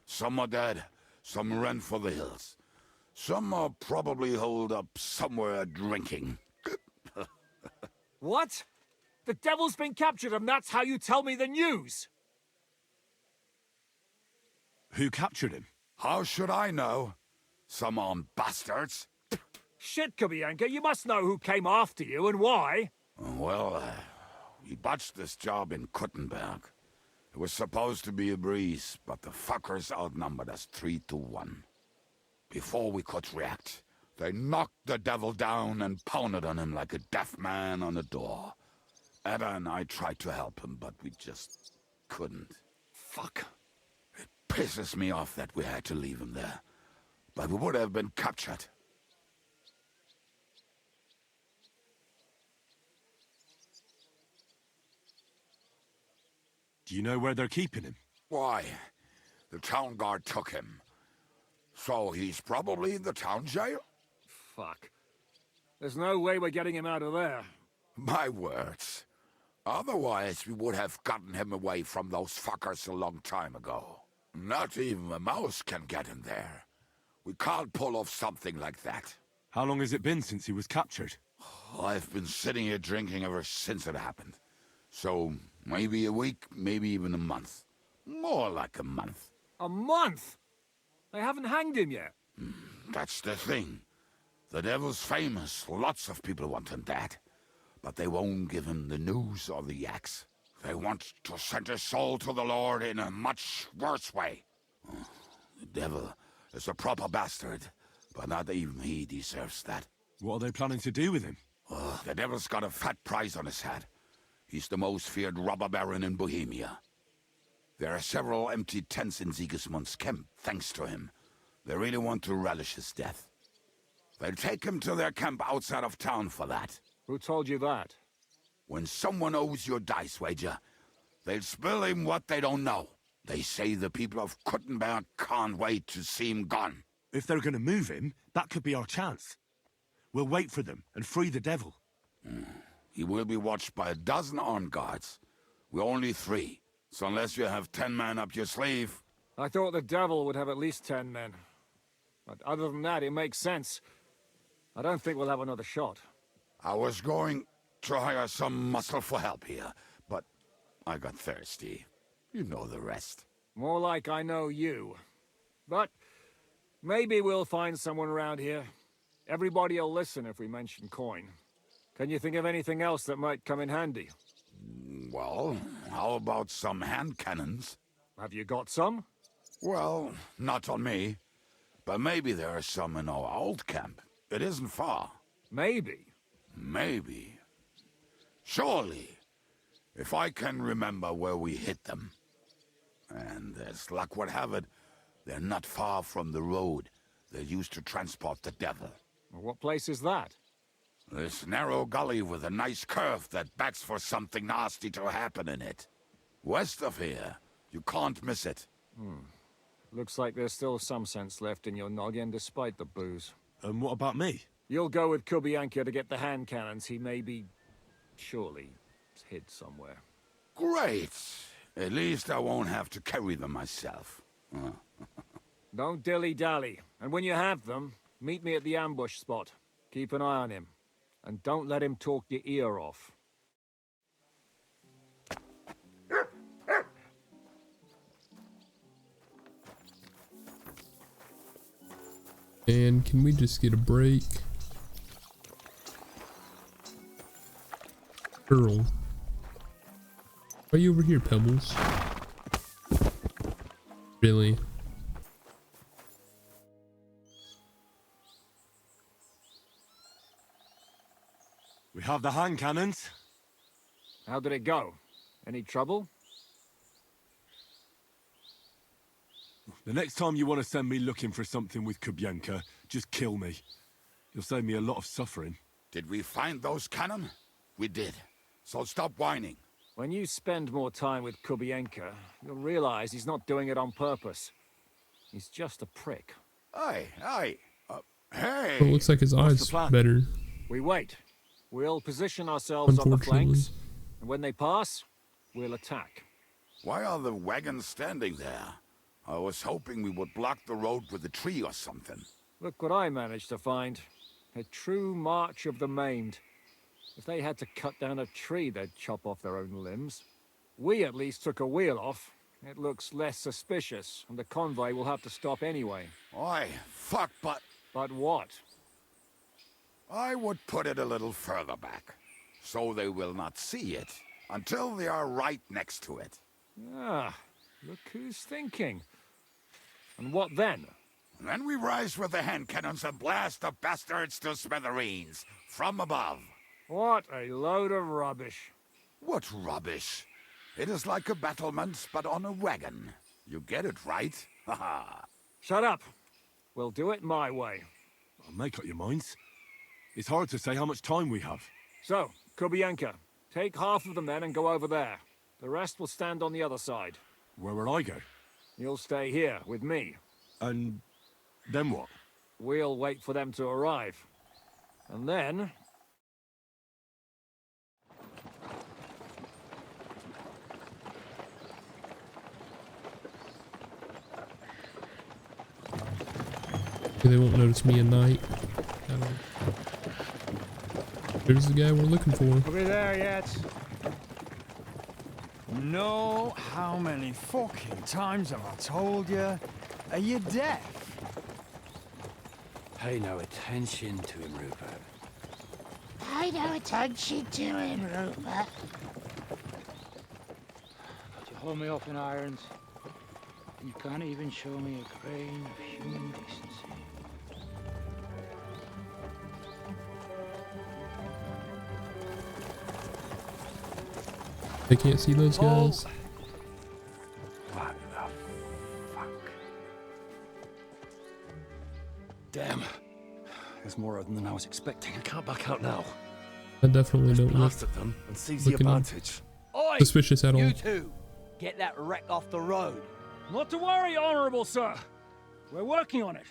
S17: Some are dead, some ran for the hills. Some are probably holed up somewhere drinking.
S8: What? The devil's been captured and that's how you tell me the news?
S3: Who captured him?
S17: How should I know? Some armed bastards.
S8: Shit, Kubianka, you must know who came after you and why.
S17: Well, we botched this job in Kuttenberg. It was supposed to be a breeze, but the fuckers outnumbered us 3-1. Before we could react, they knocked the devil down and pounded on him like a deaf man on a door. Etta and I tried to help him, but we just couldn't.
S8: Fuck.
S17: It pisses me off that we had to leave him there. But we would have been captured.
S3: Do you know where they're keeping him?
S17: Why? The town guard took him. So he's probably in the town jail?
S8: Fuck. There's no way we're getting him out of there.
S17: My words. Otherwise, we would have gotten him away from those fuckers a long time ago. Not even a mouse can get in there. We can't pull off something like that.
S3: How long has it been since he was captured?
S17: I've been sitting here drinking ever since it happened. So, maybe a week, maybe even a month. More like a month.
S8: A month? They haven't hanged him yet.
S17: That's the thing. The devil's famous. Lots of people want him dead. But they won't give him the news or the axe. They want to send his soul to the Lord in a much worse way. The devil is a proper bastard, but not even he deserves that.
S3: What are they planning to do with him?
S17: The devil's got a fat price on his head. He's the most feared robber baron in Bohemia. There are several empty tents in Sigismund's camp, thanks to him. They really want to relish his death. They'll take him to their camp outside of town for that.
S8: Who told you that?
S17: When someone owes you a dice wager, they'll spill him what they don't know. They say the people of Kuttenberg can't wait to see him gone.
S3: If they're going to move him, that could be our chance. We'll wait for them and free the devil.
S17: He will be watched by a dozen armed guards. We're only 3, so unless you have 10 men up your sleeve...
S8: I thought the devil would have at least 10 men. But other than that, it makes sense. I don't think we'll have another shot.
S17: I was going to hire some muscle for help here, but I got thirsty. You know the rest.
S8: More like I know you. But maybe we'll find someone around here. Everybody will listen if we mention coin. Can you think of anything else that might come in handy?
S17: Well, how about some hand cannons?
S8: Have you got some?
S17: Well, not on me. But maybe there are some in our old camp. It isn't far.
S8: Maybe?
S17: Maybe. Surely. If I can remember where we hit them. And as luck would have it, they're not far from the road they used to transport the devil.
S8: What place is that?
S17: This narrow gully with a nice curve that backs for something nasty to happen in it. West of here. You can't miss it.
S8: Looks like there's still some sense left in your noggin despite the booze.
S3: And what about me?
S8: You'll go with Kubianka to get the hand cannons. He may be... surely hid somewhere.
S17: Great! At least I won't have to carry them myself.
S8: Don't dilly-dally. And when you have them, meet me at the ambush spot. Keep an eye on him. And don't let him talk your ear off.
S1: And can we just get a break? Earl. Why are you over here, Pebbles? Really?
S3: We have the hand cannons.
S8: How did it go? Any trouble?
S3: The next time you want to send me looking for something with Kubianka, just kill me. You'll save me a lot of suffering.
S17: Did we find those cannon? We did. So stop whining.
S8: When you spend more time with Kubianka, you'll realize he's not doing it on purpose. He's just a prick.
S17: Hey!
S1: Well, it looks like his eyes better.
S8: We wait. We'll position ourselves on the flanks, and when they pass, we'll attack.
S17: Why are the wagons standing there? I was hoping we would block the road with a tree or something.
S8: Look what I managed to find. A true march of the maimed. If they had to cut down a tree, they'd chop off their own limbs. We at least took a wheel off. It looks less suspicious, and the convoy will have to stop anyway.
S17: Oi, fuck, but...
S8: But what?
S17: I would put it a little further back, so they will not see it until they are right next to it.
S8: Ah, look who's thinking. And what then?
S17: Then we rise with the hand cannons and blast the bastards to smithereens, from above.
S8: What a load of rubbish.
S17: What rubbish? It is like a battlement, but on a wagon. You get it, right? Haha.
S8: Shut up. We'll do it my way.
S16: Make up your minds. It's hard to say how much time we have.
S8: So, Kubienka, take half of the men and go over there. The rest will stand on the other side.
S16: Where will I go?
S8: You'll stay here, with me.
S16: And then what?
S8: We'll wait for them to arrive. And then...
S1: They won't notice me at night. There's the guy we're looking for.
S4: Are we there yet? No, how many fucking times have I told you? Are you deaf?
S19: Pay no attention to him, Rupert.
S20: Pay no attention to him, Rupert.
S19: But you hold me up in irons, and you can't even show me a grain of human decency.
S1: They can't see those guys.
S19: What the fuck?
S16: Damn. There's more of them than I was expecting. I can't back out now.
S1: I definitely don't look
S16: Blast at them and seize the advantage.
S1: Oi, suspicious at all.
S7: You two, get that wreck off the road.
S8: Not to worry, Honorable Sir. We're working on it.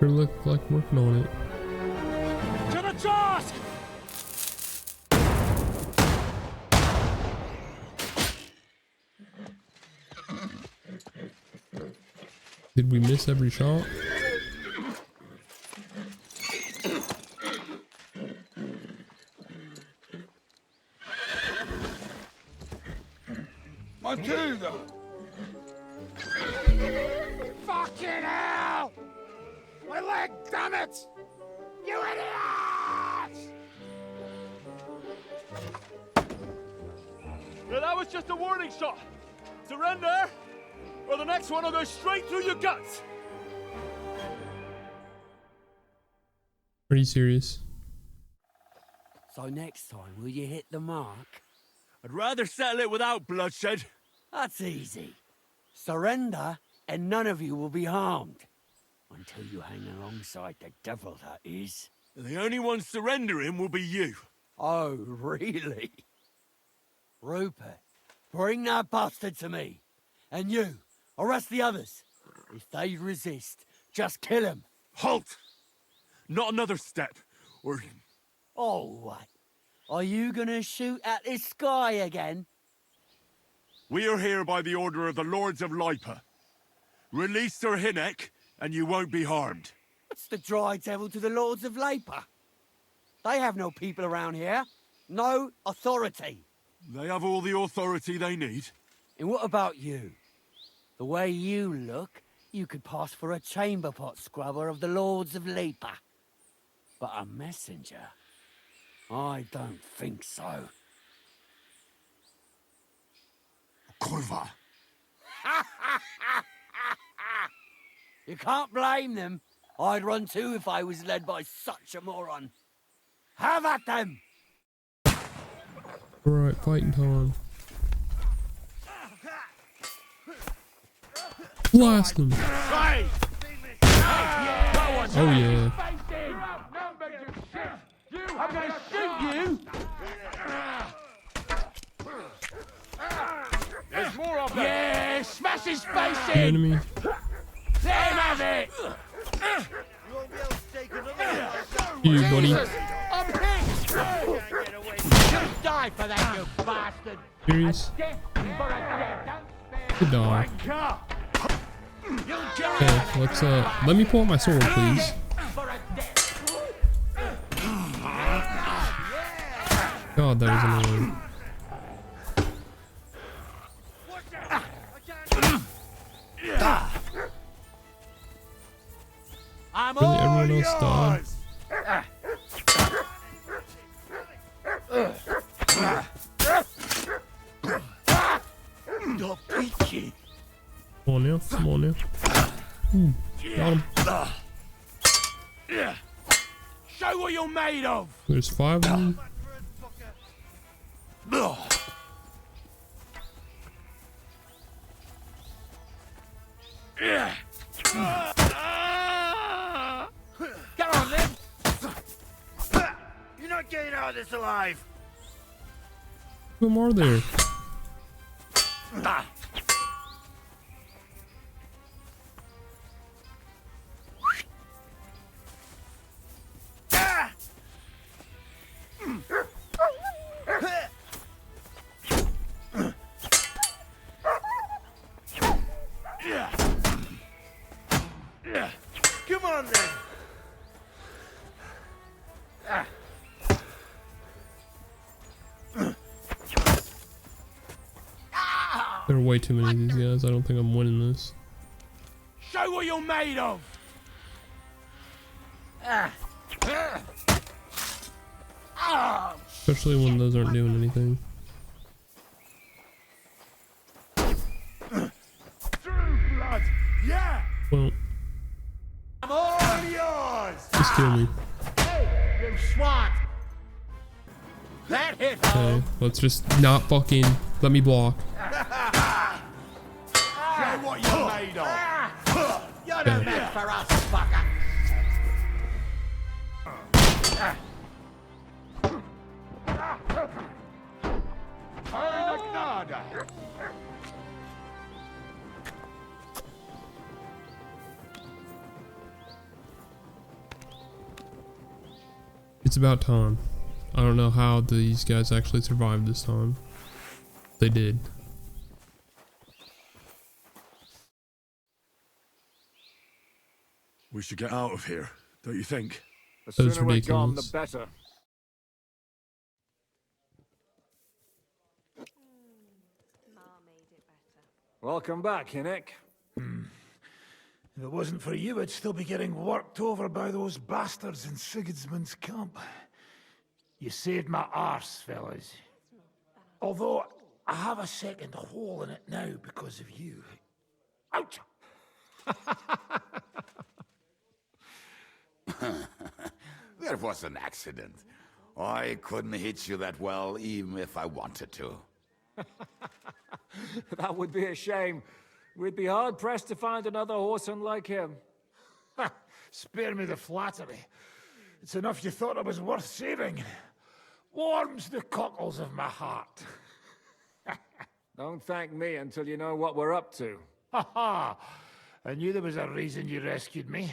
S1: Sure look like working on it.
S8: To the task!
S1: Did we miss every shot?
S17: Matilda!
S20: Fucking hell! My leg, damn it! You idiots!
S16: Yeah, that was just a warning shot. Surrender, or the next one will go straight through your guts.
S1: Are you serious?
S7: So next time, will you hit the mark?
S16: I'd rather settle it without bloodshed.
S7: That's easy. Surrender, and none of you will be harmed. Until you hang alongside the devil, that is.
S16: The only one surrendering will be you.
S7: Oh, really? Rupert, bring that bastard to me. And you, arrest the others. If they resist, just kill them.
S16: Halt! Not another step, or...
S7: Oh, what? Are you gonna shoot at this sky again?
S16: We are here by the order of the Lords of Lipa. Release Sir Hinnek, and you won't be harmed.
S7: What's the dry devil to the Lords of Lipa? They have no people around here. No authority.
S16: They have all the authority they need.
S7: And what about you? The way you look, you could pass for a chamber pot scrubber of the Lords of Lipa. But a messenger? I don't think so.
S17: Kurva.
S7: You can't blame them. I'd run too if I was led by such a moron. Have at them!
S1: Alright, fighting time. Blast them! Oh yeah.
S20: I'm gonna shoot you!
S16: There's more of them!
S20: Yeah, smash his face
S1: The
S20: in!
S1: enemy.
S20: Let him have it!
S1: You, buddy.
S20: I'm hit! You die! die for that, you bastard!
S1: Serious? Good dog. Okay, let's let me pull out my sword, please. God, that was annoying. Really, everyone else died? Come on now, come on now. Ooh, got him.
S20: Show what you're made of!
S1: There's 5 of them.
S20: Come on, then! You're not getting out of this alive!
S1: Who more are there?
S20: Come on, then!
S1: There are way too many of these guys. I don't think I'm winning this.
S20: Show what you're made of!
S1: Especially when those aren't doing anything.
S20: True blood! Yeah!
S1: Well,
S20: I'm all yours!
S1: just kill me.
S20: Hey, you swat! That hit
S1: Okay, let's just not fucking let me block.
S20: Show what you're made of! You're no match for us, fucker!
S1: It's about time. I don't know how these guys actually survived this time. They did.
S3: We should get out of here, don't you think?
S8: The
S1: That was
S8: sooner we're gone, the
S1: ridiculous.
S8: better. Welcome back, Hinnick.
S19: If it wasn't for you, I'd still be getting worked over by those bastards in Sigismund's camp. You saved my arse, fellas. Although, I have a second hole in it now because of you. Ouch!
S17: That was an accident. I couldn't hit you that well, even if I wanted to.
S8: That would be a shame. We'd be hard-pressed to find another horseman like him.
S19: Spare me the flattery. It's enough you thought I was worth saving. Warms the cockles of my heart.
S8: Don't thank me until you know what we're up to.
S19: Ha ha! I knew there was a reason you rescued me.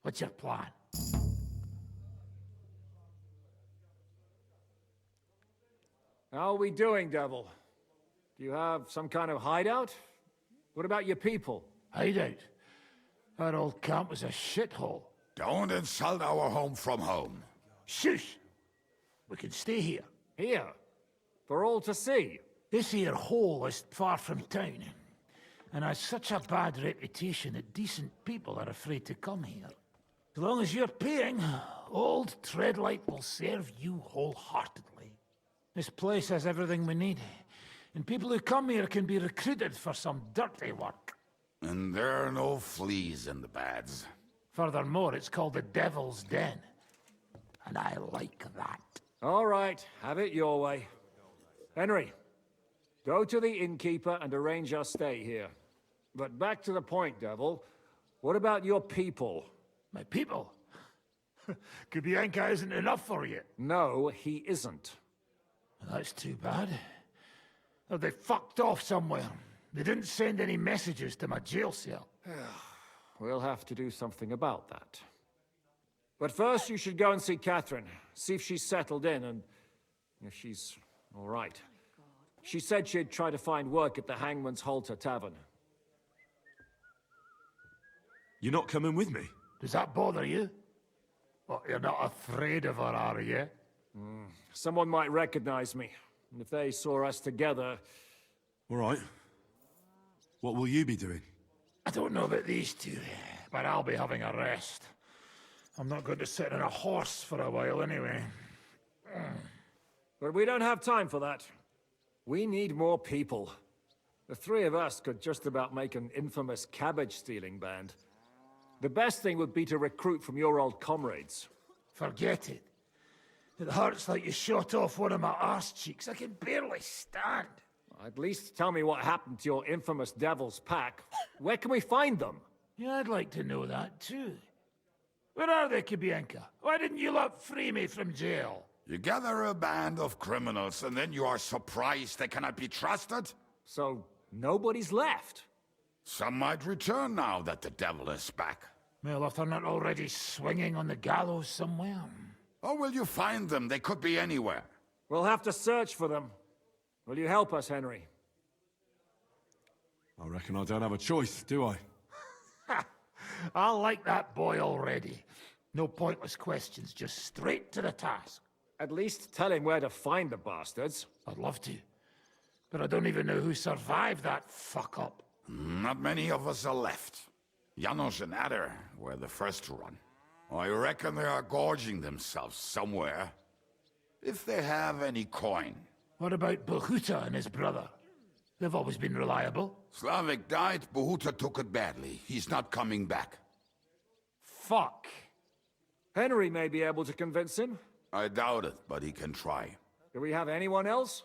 S19: What's your plan?
S8: How are we doing, Devil? Do you have some kind of hideout? What about your people?
S19: Hideout? Our old camp was a shithole.
S17: Don't insult our home from home.
S19: Shush! We can stay here.
S8: Here? For all to see?
S19: This here hole is far from town, and has such a bad reputation that decent people are afraid to come here. As long as you're paying, old Treadlight will serve you wholeheartedly. This place has everything we need, and people who come here can be recruited for some dirty work.
S17: And there are no fleas in the beds.
S19: Furthermore, it's called the Devil's Den, and I like that.
S8: All right, have it your way. Henry, go to the innkeeper and arrange our stay here. But back to the point, Devil. What about your people?
S19: My people? Kubienka isn't enough for you.
S8: No, he isn't.
S19: That's too bad. Oh, they fucked off somewhere. They didn't send any messages to my jail cell.
S8: We'll have to do something about that. But first, you should go and see Catherine. See if she's settled in and if she's All right. She said she'd try to find work at the Hangman's Halter Tavern.
S16: You're not coming with me?
S19: Does that bother you? Well, you're not afraid of her, are you?
S8: Someone might recognize me. And if they saw us together...
S16: All right. What will you be doing?
S19: I don't know about these two, but I'll be having a rest. I'm not going to sit on a horse for a while anyway.
S8: But we don't have time for that. We need more people. The three of us could just about make an infamous cabbage-stealing band. The best thing would be to recruit from your old comrades.
S19: Forget it. It hurts like you shot off one of my arse cheeks. I can barely stand.
S8: At least tell me what happened to your infamous Devil's Pack. Where can we find them?
S19: Yeah, I'd like to know that too. Where are they, Kibienka? Why didn't you lot free me from jail?
S17: You gather a band of criminals and then you are surprised they cannot be trusted?
S8: So, nobody's left?
S17: Some might return now that the devil is back.
S19: Well, if they're not already swinging on the gallows somewhere.
S17: Or will you find them? They could be anywhere.
S8: We'll have to search for them. Will you help us, Henry?
S16: I reckon I don't have a choice, do I?
S19: I like that boy already. No pointless questions, just straight to the task.
S8: At least tell him where to find the bastards.
S19: I'd love to. But I don't even know who survived that fuck-up.
S17: Not many of us are left. Janos and Adder were the first to run. I reckon they are gorging themselves somewhere. If they have any coin.
S19: What about Behuta and his brother? They've always been reliable.
S17: Slavik died, Behuta took it badly. He's not coming back.
S19: Fuck.
S8: Henry may be able to convince him.
S17: I doubt it, but he can try.
S8: Do we have anyone else?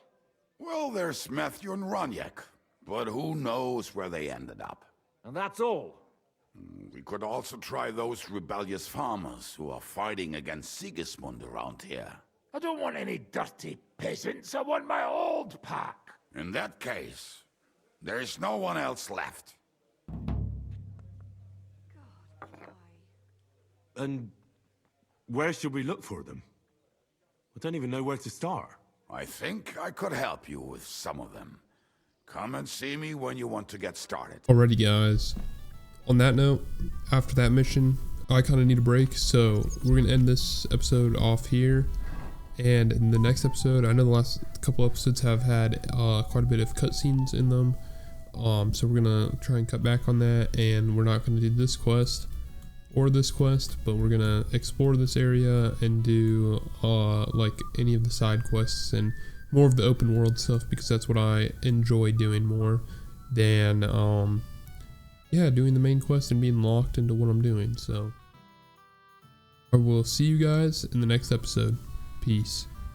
S17: Well, there's Matthew and Roniak, but who knows where they ended up.
S8: And that's all.
S17: We could also try those rebellious farmers who are fighting against Sigismund around here.
S19: I don't want any dirty peasants. I want my old pack.
S17: In that case, there is no one else left.
S16: And where should we look for them? I don't even know where to start.
S17: I think I could help you with some of them. Come and see me when you want to get started.
S1: Alrighty, guys. On that note, after that mission, I kind of need a break, so we're going to end this episode off here. And in the next episode, I know the last couple episodes have had quite a bit of cutscenes in them. So we're going to try and cut back on that, and we're not going to do this quest or this quest, but we're going to explore this area and do like any of the side quests and more of the open world stuff, because that's what I enjoy doing more than yeah, doing the main quest and being locked into what I'm doing. So I will see you guys in the next episode. Peace.